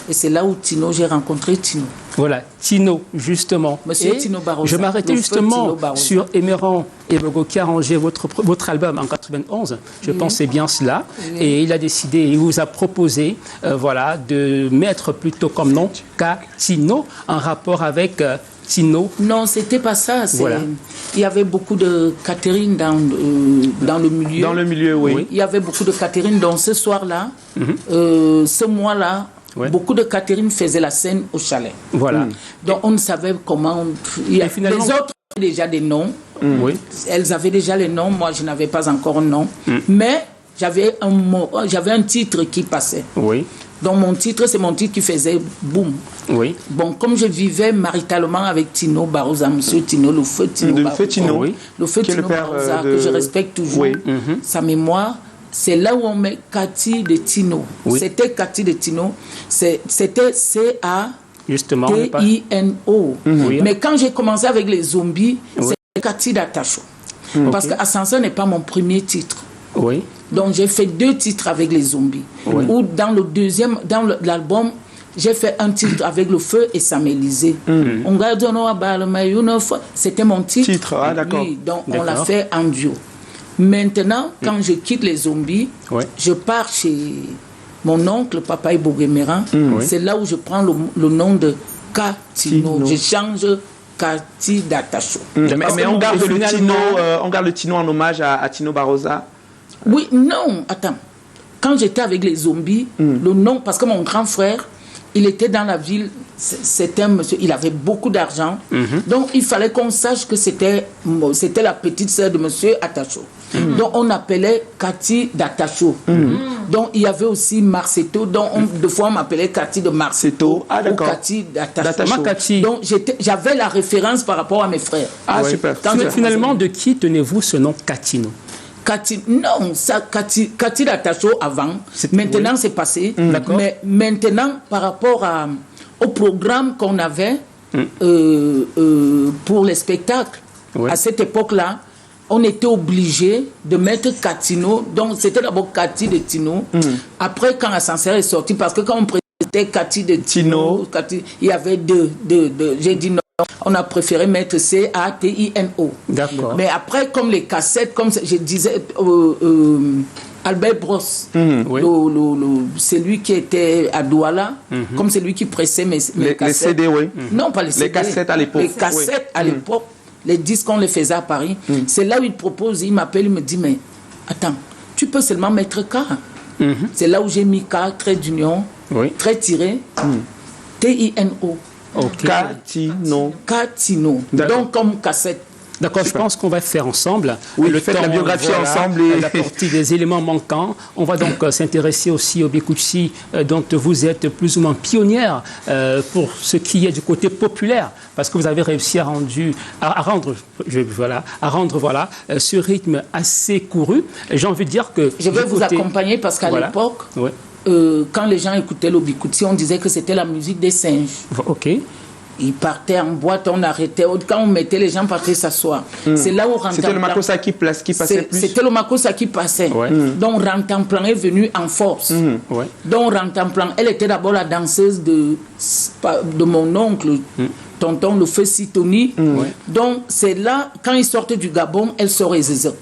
Et c'est là où Tino, j'ai rencontré Tino. Voilà, Tino, justement. Monsieur Tino Barroza. Je m'arrêtais justement sur Emerand Evogo qui a arrangé votre album en 91. Je pensais bien cela. Et il a décidé, il vous a proposé de mettre plutôt comme nom Katino en rapport avec Tino. Non, c'était pas ça. Voilà. Il y avait beaucoup de Catherine dans le milieu. Dans le milieu, oui. Il y avait beaucoup de Catherine. Donc ce soir-là, ce mois-là, beaucoup de Catherine faisaient la scène au chalet. Voilà. Donc on ne savait comment... Les autres avaient déjà des noms. Elles avaient déjà les noms. Moi, je n'avais pas encore un nom. Mais j'avais un titre qui passait. Oui. Donc mon titre, c'est mon titre qui faisait boum. Oui. Bon, comme je vivais maritalement avec Tino Barroza, monsieur Tino, le feu Tino Barroza. Le feu Tino Barroza, que je respecte toujours. Sa mémoire... C'est là où on met Cathy de Tino. C'était Cathy de Tino. C'était C-A-T-I-N-O. Mais quand j'ai commencé avec les zombies, c'était Cathy d'Atacho. Parce que Ascenseur n'est pas mon premier titre. Donc j'ai fait 2 titres avec les zombies. Ou dans le deuxième, dans l'album, j'ai fait un titre avec le feu et Sam Élysée. C'était mon titre. Ah, d'accord. Donc on l'a fait en duo. Maintenant, quand je quitte les zombies, je pars chez mon oncle, Papa Iboguemeran. C'est là où je prends le nom de Katino. Je change Cathy d'Atacho. Mais on garde le Tino en hommage à Tino Barroza. Oui, non, attends. Quand j'étais avec les zombies, le nom, parce que mon grand frère, il était dans la ville, c'était un monsieur, il avait beaucoup d'argent. Donc, il fallait qu'on sache que c'était la petite sœur de monsieur Atacho. Donc, on appelait Cathy d'Atacho. Donc, il y avait aussi Marceto. Donc, deux fois, on m'appelait Cathy de Marceto. Ah, d'accord. Ou Cathy d'Atacho. Donc, j'avais la référence par rapport à mes frères. Ah, super. Finalement, de qui tenez-vous ce nom Katino? Non, Cathy d'Atacho avant. Maintenant, c'est passé. Mais maintenant, par rapport au programme qu'on avait pour les spectacles, à cette époque-là, on était obligé de mettre Katino. Donc, c'était d'abord Cathy de Tino. Après, quand Ascenseur est sorti, parce que quand on présentait Cathy de Tino, il y avait deux. J'ai dit non, On a préféré mettre C-A-T-I-N-O. D'accord. Mais après, comme les cassettes, comme je disais, Albert Bross, oui. c'est lui qui était à Douala, comme c'est lui qui pressait mes cassettes. Les CD, oui. Non, pas les CD. Les cassettes à l'époque. Les cassettes à l'époque, les disques, on les faisait à Paris. C'est là où il propose, il m'appelle, il me dit, mais attends, tu peux seulement mettre K. C'est là où j'ai mis K, trait d'union, trait tiré, T-I-N-O. Okay. Catino. Donc, comme cassette. D'accord, je pense qu'on va faire ensemble. Oui, le fait la biographie ensemble. Et la partie des éléments manquants. On va donc s'intéresser aussi au Bikutsi, dont vous êtes plus ou moins pionnière pour ce qui est du côté populaire, parce que vous avez réussi à rendre ce rythme assez couru. J'ai envie de dire que... Je vais vous accompagner parce qu'à l'époque, quand les gens écoutaient le Bikutsi, on disait que c'était la musique des singes. Ok. Ils partaient en boîte, on arrêtait. Quand on mettait, les gens partaient s'asseoir. C'est là où Rantanplan... C'était le Makossa qui passait plus. C'était le Makossa qui passait. Donc Rantanplan est venu en force. Donc Rantanplan, elle était d'abord la danseuse de mon oncle, tonton le feu Sitoni. Donc c'est là, quand ils sortaient du Gabon, elle sort Ezeza.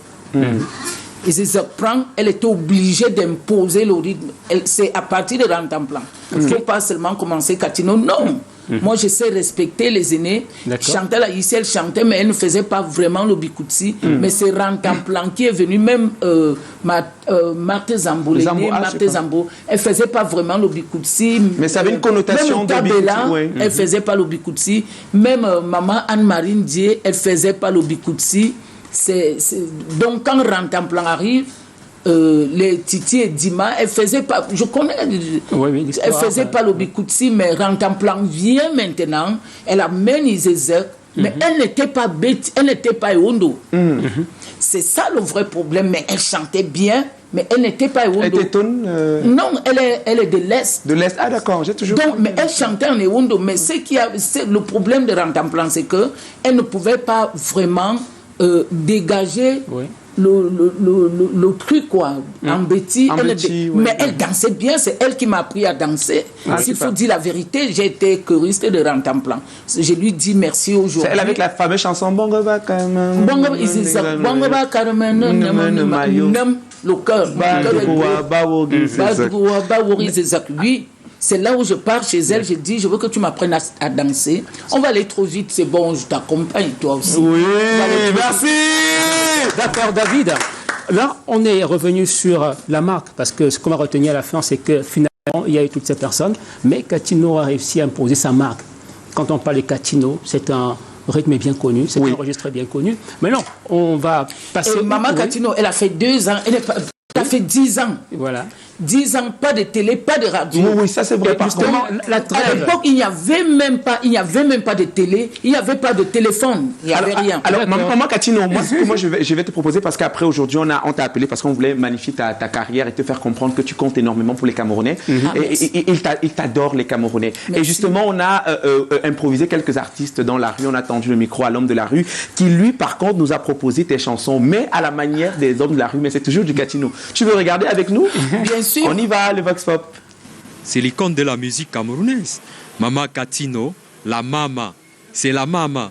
Ezeza prend, elle était obligée d'imposer le rythme. C'est à partir de Rantanplan. Il ne faut pas seulement commencer Catino, non. Moi, je sais respecter les aînés. Chantal Aïssi, elle chantait, mais elle ne faisait pas vraiment le Bikutsi. Mais c'est Rantanplan qui est venu, même Marthe Zambo, Zambo, elle ne faisait pas vraiment le Bikutsi. Mais ça avait une connotation de Bikutsi. Elle ne faisait pas le Bikutsi. Même maman Anne-Marie Ndié, elle ne faisait pas le Bikutsi. Donc, quand Rantanplan arrive, les Titi et Dima, elle faisait pas, je connais, elle faisait pas le Bikutsi, mais Rantanplan vient maintenant, elle amène Izezek, mais elle n'était pas bête, elle n'était pas Ewondo. C'est ça le vrai problème, mais elle chantait bien, mais elle n'était pas Ewondo. Elle t'étonne Non, elle est de l'Est. De l'Est, ah d'accord, j'ai toujours... Donc, mais elle chantait en Ewondo, mais le problème de Rantanplan, c'est que elle ne pouvait pas vraiment dégager le truc, quoi, en Betty. Mais elle dansait bien, c'est elle qui m'a appris à danser. S'il faut dire la vérité, j'ai été choriste de Rantanplan. Je lui dis merci aujourd'hui. C'est elle avec la fameuse chanson Bongoba Carmen. Bongoba Carmen, le cœur. Oui. C'est là où je pars chez elle, je dis, je veux que tu m'apprennes à danser. On va aller trop vite, c'est bon, je t'accompagne, toi aussi. Oui, merci. D'accord, David. Là, on est revenu sur la marque, parce que ce qu'on va retenir à la fin, c'est que finalement, il y a eu toutes ces personnes, mais Catino a réussi à imposer sa marque. Quand on parle de Catino, c'est un rythme bien connu, c'est un registre bien connu. Mais non, on va passer... Maman Catino, elle a fait 2 ans, elle a fait 10 ans. Voilà. 10 ans, pas de télé, pas de radio. Oui, ça c'est vrai. Justement, la trêve. À l'époque, il n'y avait même pas de télé, il n'y avait pas de téléphone, il n'y avait rien. Alors, maman Catino, moi je vais te proposer, parce qu'après aujourd'hui, on t'a appelé parce qu'on voulait magnifier ta carrière et te faire comprendre que tu comptes énormément pour les Camerounais. Et ils t'adorent, les Camerounais. Merci. Et justement, on a improvisé quelques artistes dans la rue, on a tendu le micro à l'homme de la rue, qui lui, par contre, nous a proposé tes chansons, mais à la manière des hommes de la rue, mais c'est toujours du Catino. Tu veux regarder avec nous? Bien sûr. On y va, le Vox Pop. C'est l'icône de la musique camerounaise. Mama Catino, la mama. C'est la mama.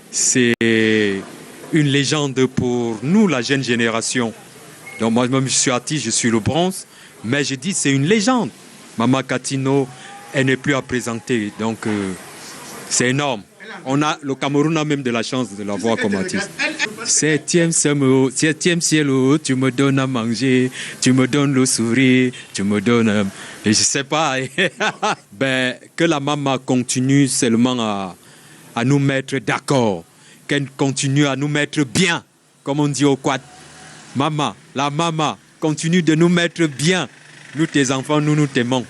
C'est une légende pour nous, la jeune génération. Donc moi-même, je suis artiste, je suis le bronze. Mais je dis, c'est une légende. Mama Catino, elle n'est plus à présenter. Donc, c'est énorme. Le Cameroun a même de la chance de la voir comme artiste. 7e ciel, tu me donnes à manger, tu me donnes le sourire, tu me donnes... Et je sais pas. Que la maman continue seulement à nous mettre d'accord, qu'elle continue à nous mettre bien, comme on dit au quad. Maman, la maman continue de nous mettre bien. Nous, tes enfants, nous t'aimons.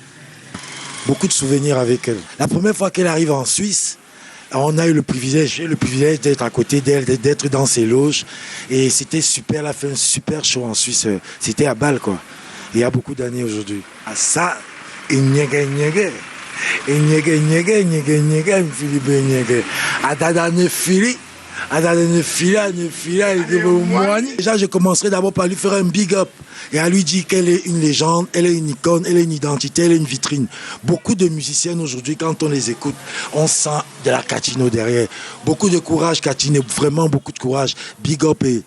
Beaucoup de souvenirs avec elle. La première fois qu'elle arrive en Suisse, on a eu le privilège d'être à côté d'elle, d'être dans ses loges. Et c'était super, elle a fait un super show en Suisse. C'était à Bâle, quoi. Il y a beaucoup d'années aujourd'hui. Ça, Philippe. Déjà, je commencerai d'abord par lui faire un big up et à lui dire qu'elle est une légende, elle est une icône, elle est une identité, elle est une vitrine. Beaucoup de musiciennes aujourd'hui, quand on les écoute, on sent de la Catino derrière. Beaucoup de courage, Catino, vraiment beaucoup de courage. Big up et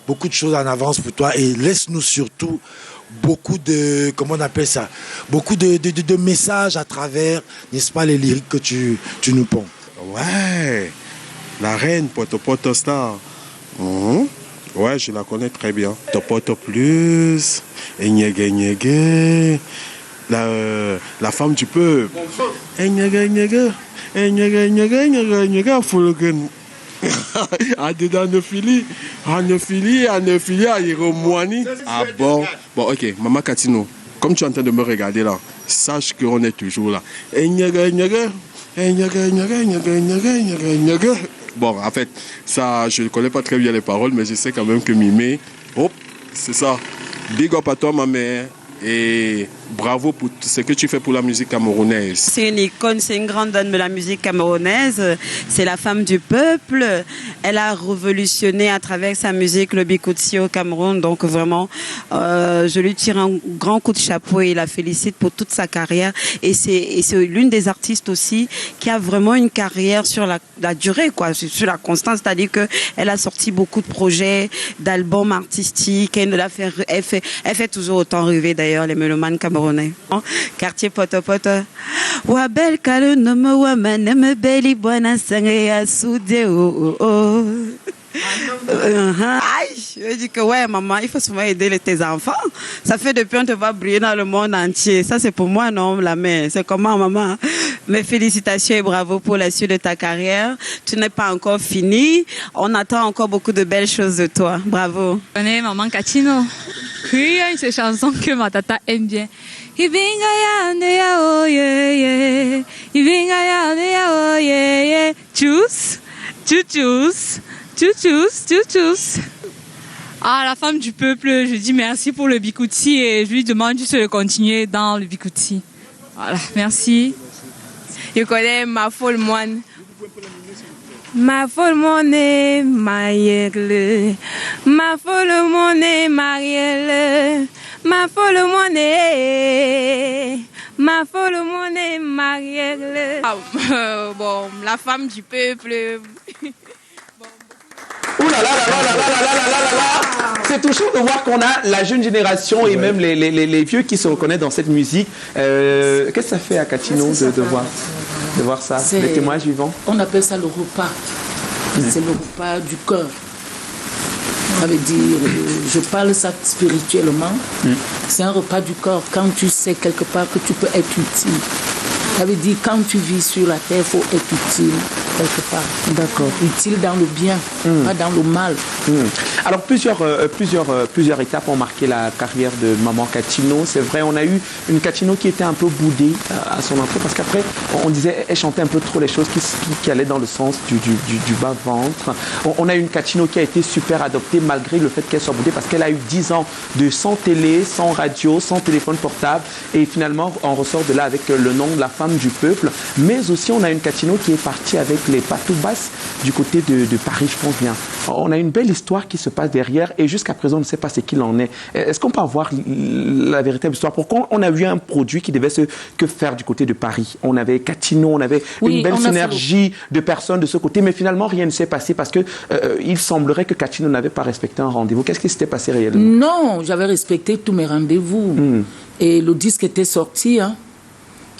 beaucoup de choses en avance pour toi. Et laisse-nous surtout beaucoup de, comment on appelle ça, beaucoup de messages à travers, n'est-ce pas, les lyriques que tu nous ponds. Ouais, la reine Poto Star. Ouais, je la connais très bien. Topoto Plus, Enyege, la femme du peuple. Enyege, Fulgen. Anophilie, ah bon. Bon, ok, Maman Catino, comme tu es en train de me regarder là, sache qu'on est toujours là. Bon, en fait, ça, je ne connais pas très bien les paroles, mais je sais quand même que Mimé, hop, c'est ça. Big up à toi, ma mère. Et bravo pour ce que tu fais pour la musique camerounaise. C'est une icône, c'est une grande dame de la musique camerounaise. C'est la femme du peuple. Elle a révolutionné à travers sa musique le bikoutsi au Cameroun. Donc vraiment, je lui tire un grand coup de chapeau et la félicite pour toute sa carrière. Et c'est l'une des artistes aussi qui a vraiment une carrière sur la durée, quoi, sur la constance. C'est-à-dire qu'elle a sorti beaucoup de projets, d'albums artistiques. Elle fait toujours autant rêver d'ailleurs les mélomanes camerounais. Quartier Poto Poto. Wabel kalo nomo wamaneme beli buana sange ya soudé oh oh. Je dis que ouais maman, il faut souvent aider tes enfants. Ça fait depuis on te va briller dans le monde entier. Ça c'est pour moi non la mère. C'est comment maman? Mes félicitations et bravo pour la suite de ta carrière. Tu n'es pas encore fini. On attend encore beaucoup de belles choses de toi. Bravo. Je connais Maman Catino. Oui, il y a une chanson que ma tata aime bien. Tchuss, tchuss, tchuss, tchuss. Ah, la femme du peuple, je dis merci pour le bikoutsi et je lui demande juste de continuer dans le bikoutsi. Voilà, merci. Je connais Ma Folle Moine. Ma folle monnaie, Marielle. Ma folle monnaie, Marielle. Ma folle monnaie. Ma folle monnaie, Marielle. Bon, la femme du peuple. Ouh là là là là là là là là là là. C'est touchant de voir qu'on a la jeune génération et même les vieux qui se reconnaissent dans cette musique. Qu'est-ce que ça fait à Catino de voir ça, les témoins vivants? On appelle ça le repas. C'est le repas du cœur. Ça veut dire, je parle ça spirituellement. C'est un repas du cœur. Quand tu sais quelque part que tu peux être utile. Ça veut dire, quand tu vis sur la terre, il faut être utile quelque part. D'accord. Utile dans le bien, pas dans le mal. Alors, plusieurs étapes ont marqué la carrière de Maman Catino. C'est vrai, on a eu une Catino qui était un peu boudée à son entrée, parce qu'après, on disait, elle chantait un peu trop les choses qui allaient dans le sens du bas-ventre. On a eu une Catino qui a été super adoptée, malgré le fait qu'elle soit boudée, parce qu'elle a eu 10 ans sans télé, sans radio, sans téléphone portable. Et finalement, on ressort de là avec le nom de la femme du peuple, mais aussi on a une Catino qui est partie avec les Patou Basses du côté de Paris, je pense bien. On a une belle histoire qui se passe derrière et jusqu'à présent on ne sait pas ce qu'il en est. Est-ce qu'on peut avoir la véritable histoire? Pourquoi on a vu un produit qui devait que faire du côté de Paris? On avait Catino, on avait une belle synergie de personnes de ce côté, mais finalement rien ne s'est passé parce que il semblerait que Catino n'avait pas respecté un rendez-vous. Qu'est-ce qui s'était passé réellement? Non, j'avais respecté tous mes rendez-vous et le disque était sorti, hein.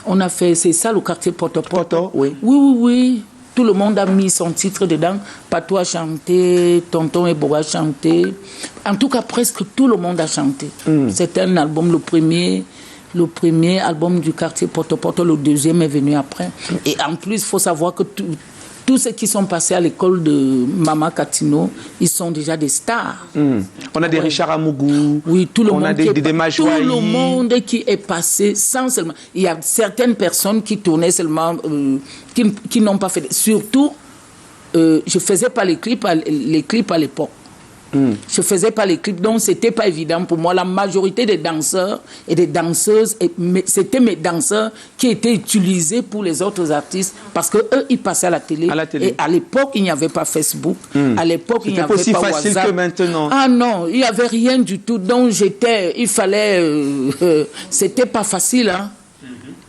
On a fait, c'est ça le quartier Poto Poto. Oui. Oui. Tout le monde a mis son titre dedans. Patou a chanté, Tonton Ebo a chanté. En tout cas, presque tout le monde a chanté. C'était un album, le premier album du quartier Poto Poto. Le deuxième est venu après. Et en plus, il faut savoir que tous ceux qui sont passés à l'école de Maman Catino, ils sont déjà des stars. On a des Richard Amougou. Oui, tout le monde. On a des Majouaï. Tout le monde qui est passé sans seulement. Il y a certaines personnes qui tournaient seulement, qui n'ont pas fait. Surtout, je faisais pas les clips à l'époque. Je faisais pas les clips, donc c'était pas évident pour moi. La majorité des danseurs et des danseuses, c'était mes danseurs qui étaient utilisés pour les autres artistes parce que eux, ils passaient à la télé. Et à l'époque, il n'y avait pas Facebook. À l'époque, il n'y avait pas WhatsApp. C'était pas aussi facile que maintenant. Ah non, il n'y avait rien du tout. Donc il fallait, c'était pas facile, hein.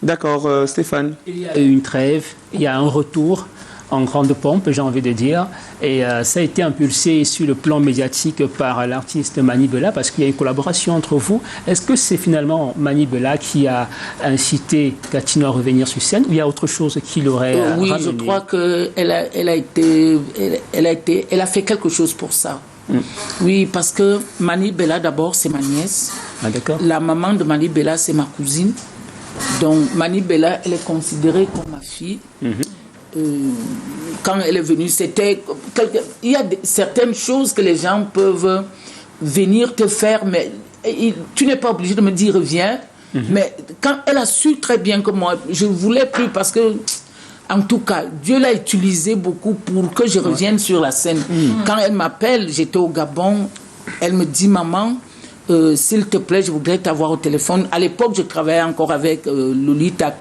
D'accord, Stéphane. Il y a eu une trêve, il y a un retour en grande pompe, j'ai envie de dire. Et ça a été impulsé sur le plan médiatique par l'artiste Mani Bella, parce qu'il y a une collaboration entre vous. Est-ce que c'est finalement Mani Bella qui a incité Catino à revenir sur scène, ou il y a autre chose qui l'aurait oui, ramené? Je crois qu'elle a fait quelque chose pour ça. Oui, parce que Mani Bella, d'abord, c'est ma nièce. Ah, d'accord. La maman de Mani Bella, c'est ma cousine. Donc, Mani Bella, elle est considérée comme ma fille. Quand elle est venue, il y a certaines choses que les gens peuvent venir te faire, mais tu n'es pas obligé de me dire reviens. Mais quand elle a su très bien que moi, je ne voulais plus parce que, en tout cas, Dieu l'a utilisé beaucoup pour que je revienne sur la scène. Quand elle m'appelle, j'étais au Gabon, elle me dit maman, s'il te plaît, je voudrais t'avoir au téléphone. À l'époque, je travaillais encore avec Lolita.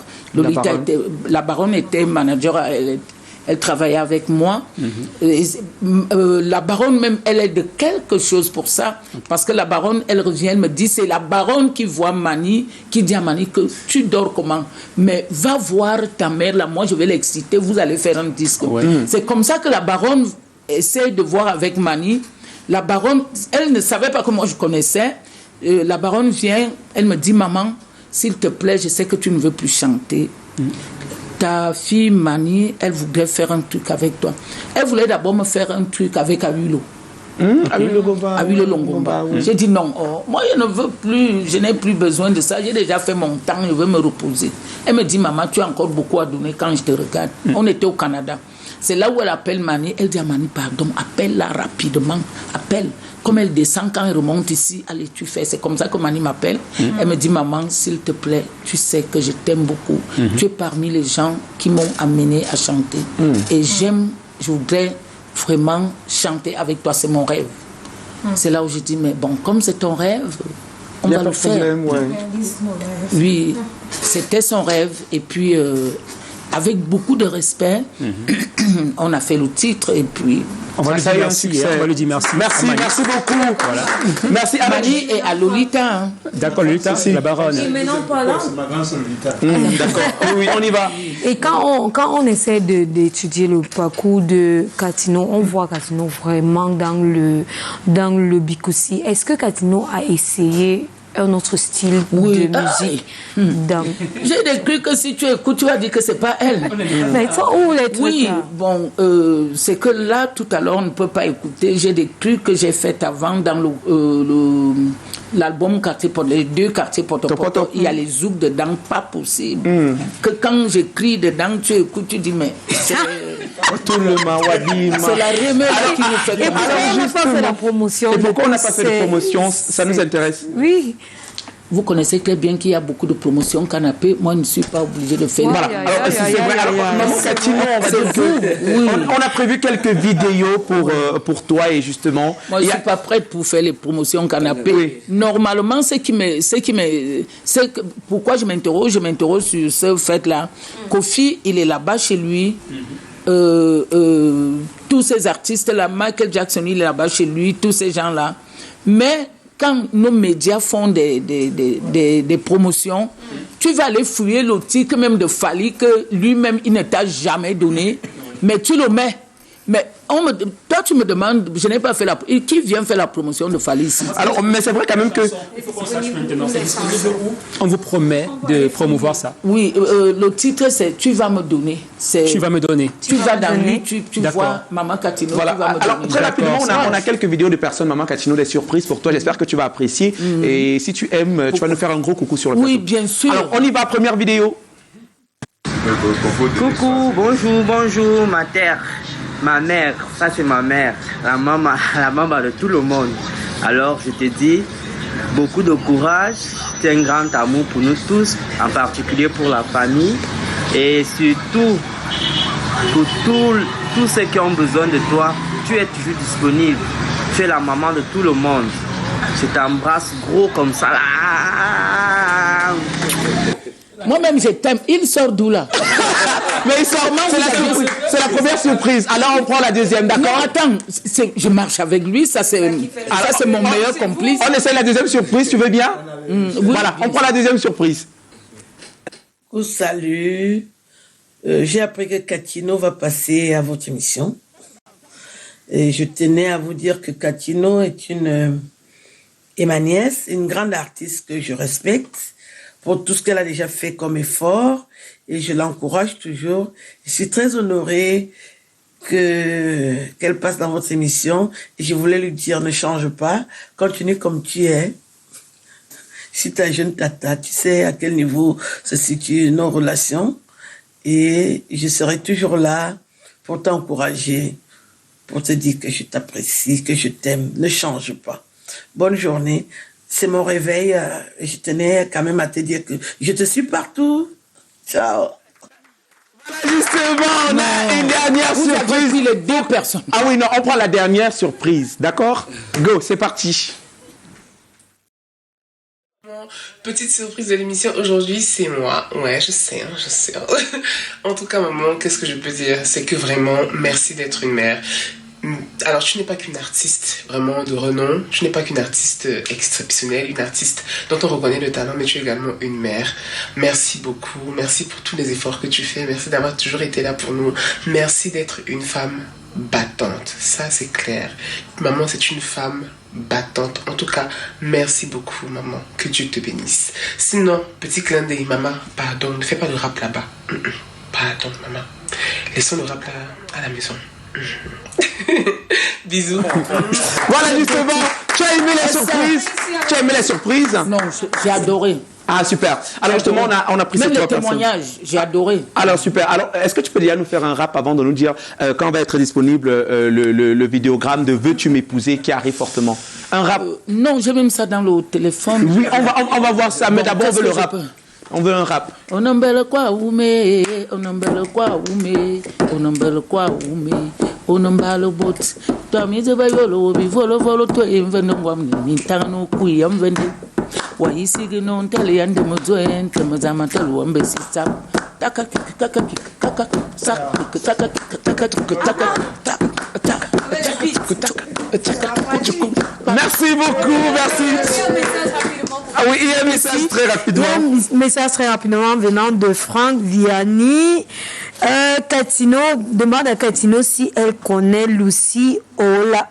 La baronne était manager, elle travaillait avec moi. La baronne même, elle est de quelque chose pour ça. Parce que la baronne, elle revient, elle me dit, c'est la baronne qui voit Mani, qui dit à Mani que tu dors comment? Mais va voir ta mère, là, moi je vais l'exciter, vous allez faire un disque. C'est comme ça que la baronne essaie de voir avec Mani. La baronne, elle ne savait pas que moi je connaissais. La baronne vient, elle me dit, maman, s'il te plaît, je sais que tu ne veux plus chanter. Ta fille Mani, elle voudrait faire un truc avec toi. Elle voulait d'abord me faire un truc avec Awilo. Awilo Longomba. J'ai dit non, moi je ne veux plus, je n'ai plus besoin de ça, j'ai déjà fait mon temps, je veux me reposer. Elle me dit, maman, tu as encore beaucoup à donner quand je te regarde. On était au Canada. C'est là où elle appelle Mani, elle dit à Mani, pardon, appelle-la rapidement, appelle. Comme elle descend, quand elle remonte ici, allez, tu fais. C'est comme ça que Mani m'appelle. Elle me dit, maman, s'il te plaît, tu sais que je t'aime beaucoup. Tu es parmi les gens qui m'ont amené à chanter. Et je voudrais vraiment chanter avec toi, c'est mon rêve. C'est là où je dis, mais bon, comme c'est ton rêve, on va le faire. Oui, c'était son rêve. Et puis, avec beaucoup de respect, on a fait le titre et puis... On va lui dire merci. On va lui dire merci. Merci beaucoup. Voilà. Merci à Mani et à Lolita. Hein. D'accord, Lolita, c'est la baronne. Et maintenant, pas là. C'est ma grande sœur Lolita. D'accord. Oui, on y va. Et quand on essaie d'étudier le parcours de Catino, on voit Catino vraiment dans le Bikoussi. Est-ce que Catino a essayé un autre style de musique? J'ai des trucs que si tu écoutes, tu vas dire que c'est pas elle. Mais ça, où les trucs? Oui, bon, c'est que là, tout à l'heure, on ne peut pas écouter. J'ai des trucs que j'ai fait avant dans l'album Quartier Poto, les deux quartiers Poto. Il y a les zouks dedans, pas possible. Que quand j'écris dedans, tu écoutes, tu dis, mais c'est la remède qui nous fait. Et pourquoi on n'a pas fait la promotion? Et pourquoi on n'a pas fait de promotion? Ça nous intéresse. Oui. Vous connaissez très bien qu'il y a beaucoup de promotions canapé. Moi, je ne suis pas obligée de faire. Voilà. Alors, c'est vrai. Alors, Maman Catino, on va dire que on a prévu quelques vidéos pour toi et justement. Moi, je ne suis pas prête pour faire les promotions canapé. Oui. Normalement, pourquoi je m'interroge sur ce fait-là. Kofi, il est là-bas chez lui. Tous ces artistes-là, Michael Jackson, il est là-bas chez lui, tous ces gens-là. Mais quand nos médias font des promotions, tu vas aller fouiller le titre même de Fally que lui-même, il ne t'a jamais donné, mais tu le mets. Mais toi, tu me demandes, je n'ai pas fait qui vient faire la promotion de Fally ici? Alors, mais c'est vrai quand même que... Il faut qu'on sache maintenant, c'est disponible où? On vous promet de promouvoir ça. Oui, le titre, c'est « Tu vas me donner ». Tu vas me donner. Tu vas dans lui, tu vois Maman Catino, voilà. tu vas me Alors, donner. très rapidement, on a quelques vidéos de personnes, Maman Catino, des surprises pour toi. J'espère que tu vas apprécier. Et si tu aimes, tu vas nous faire un gros coucou sur le plateau. Oui, bien sûr. Alors, on y va, première vidéo. Coucou, bonjour, ma terre. Ma mère, ça c'est ma mère, la maman de tout le monde. Alors je te dis, beaucoup de courage, c'est un grand amour pour nous tous, en particulier pour la famille et surtout pour tous ceux qui ont besoin de toi, tu es toujours disponible. Tu es la maman de tout le monde. Je t'embrasse gros comme ça. Moi-même, je t'aime. Il sort d'où là? Mais il sort, c'est la première surprise. Alors on prend la deuxième, d'accord? Non, attends, je marche avec lui, ça c'est mon meilleur complice. On essaie la deuxième surprise, tu veux bien? Oui, voilà, on prend la deuxième surprise. Salut, j'ai appris que Catino va passer à votre émission. Et je tenais à vous dire que Catino est ma nièce, une grande artiste que je respecte pour tout ce qu'elle a déjà fait comme effort et je l'encourage toujours. Je suis très honorée qu'elle passe dans votre émission et je voulais lui dire ne change pas, continue comme tu es. Si ta jeune tata, tu sais à quel niveau se situent nos relations et je serai toujours là pour t'encourager, pour te dire que je t'apprécie, que je t'aime. Ne change pas. Bonne journée. C'est mon réveil. Je tenais quand même à te dire que je te suis partout. Ciao. Voilà, justement, on a une dernière surprise. Vous avez les deux personnes. Ah oui, non, on prend la dernière surprise. D'accord? Go, c'est parti. Petite surprise de l'émission aujourd'hui, c'est moi. Ouais, je sais. En tout cas, maman, qu'est-ce que je peux dire? C'est que vraiment, merci d'être une mère. Alors, tu n'es pas qu'une artiste vraiment de renom, tu n'es pas qu'une artiste exceptionnelle, une artiste dont on reconnaît le talent, mais tu es également une mère. Merci beaucoup, merci pour tous les efforts que tu fais, merci d'avoir toujours été là pour nous, merci d'être une femme battante, ça c'est clair. Maman, c'est une femme battante. En tout cas, merci beaucoup, maman, que Dieu te bénisse. Sinon, petit clin d'œil, maman, pardon, ne fais pas de rap là-bas. Pardon, maman, laissons le rap là, à la maison. Bisous. Voilà, justement, tu as aimé la surprise? Tu as aimé la surprise? Non, j'ai adoré. Ah, super. Alors justement, on a pris même ces trois le témoignage, j'ai adoré. Alors super. Alors, est-ce que tu peux déjà nous faire un rap avant de nous dire quand va être disponible le vidéogramme de Veux-tu m'épouser qui arrive fortement? Un rap. Non, j'ai même ça dans le téléphone. Oui, on va voir ça, mais d'abord on veut le rap. On veut un rap. On embelle quoi oume, on embelle quoi oume, on embelle quoi oume, on embelle bot. Toi mi zeba yolo bi volo to invende ngwam ni tano kui amvende. Wa isigi non tele yande mozoen temazama telu ambe sisa. Taka taka taka sa taka taka taka. Merci beaucoup, merci. Ah oui, il y a un message très rapidement. Un message très rapidement venant de Franck Vianney. Catino demande à Catino si elle connaît Lucie Oloa.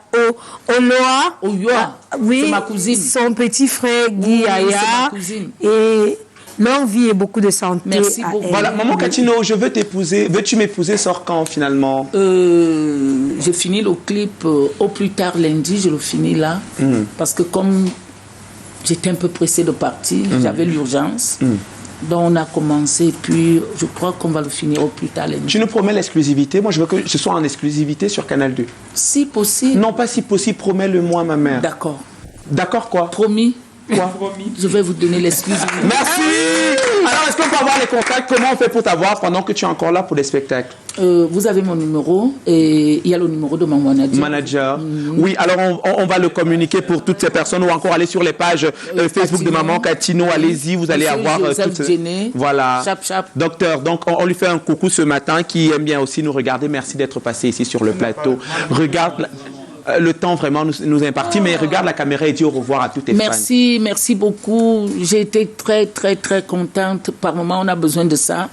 Oui, c'est ma cousine. Son petit frère Guy Aya. C'est ma cousine. Et longue vie et beaucoup de santé. Merci beaucoup. Voilà, maman Catino, je veux t'épouser. Veux-tu m'épouser sort quand finalement? J'ai fini le clip au plus tard lundi, je le finis là. Parce que comme j'étais un peu pressée de partir, j'avais l'urgence. Donc on a commencé, puis je crois qu'on va le finir au plus tard lundi. Tu nous promets l'exclusivité? Moi je veux que ce soit en exclusivité sur Canal 2. Si possible. Non, pas si possible, promets-le-moi ma mère. D'accord. D'accord quoi? Promis. Quoi? Je vais vous donner l'exclusivité. Merci. Alors est-ce qu'on peut avoir les contacts? Comment on fait pour t'avoir pendant que tu es encore là pour des spectacles? Vous avez mon numéro et il y a le numéro de mon manager. Oui, alors on va le communiquer pour toutes ces personnes ou encore aller sur les pages Facebook de Maman Catino. Allez-y, vous allez avoir toutes. Voilà. Chap. Docteur, donc on lui fait un coucou ce matin qui aime bien aussi nous regarder. Merci d'être passé ici sur le plateau. Regarde. Le temps vraiment nous est imparti, mais regarde la caméra et dis au revoir à tous tes fans. Merci beaucoup. J'ai été très, très, très contente. Par moment, on a besoin de ça.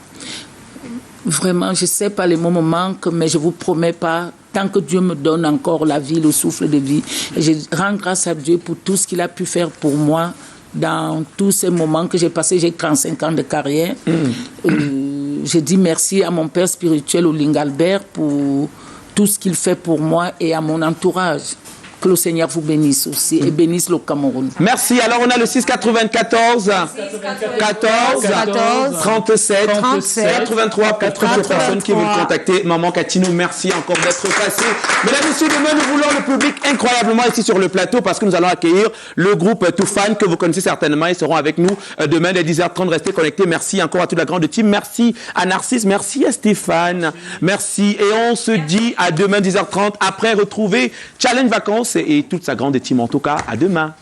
Vraiment, je sais pas les moments manquent, mais je vous promets pas, tant que Dieu me donne encore la vie, le souffle de vie, et je rends grâce à Dieu pour tout ce qu'il a pu faire pour moi dans tous ces moments que j'ai passés. J'ai 35 ans de carrière. Je dis merci à mon père spirituel, Oling Albert, pour tout ce qu'il fait pour moi et à mon entourage. Que le Seigneur vous bénisse aussi et bénisse le Cameroun. Merci. Alors, on a le 694 14 37 83 pour toutes les personnes qui veulent contacter Maman Catino. Merci encore d'être passé. Mesdames et messieurs, demain, nous voulons le public incroyablement ici sur le plateau parce que nous allons accueillir le groupe Toufan que vous connaissez certainement. Ils seront avec nous demain dès 10h30. Restez connectés. Merci encore à toute la grande team. Merci à Narcisse. Merci à Stéphane. Merci. Et on se dit à demain 10h30. Après, retrouver Challenge Vacances et toute sa grande team. En tout cas, à demain.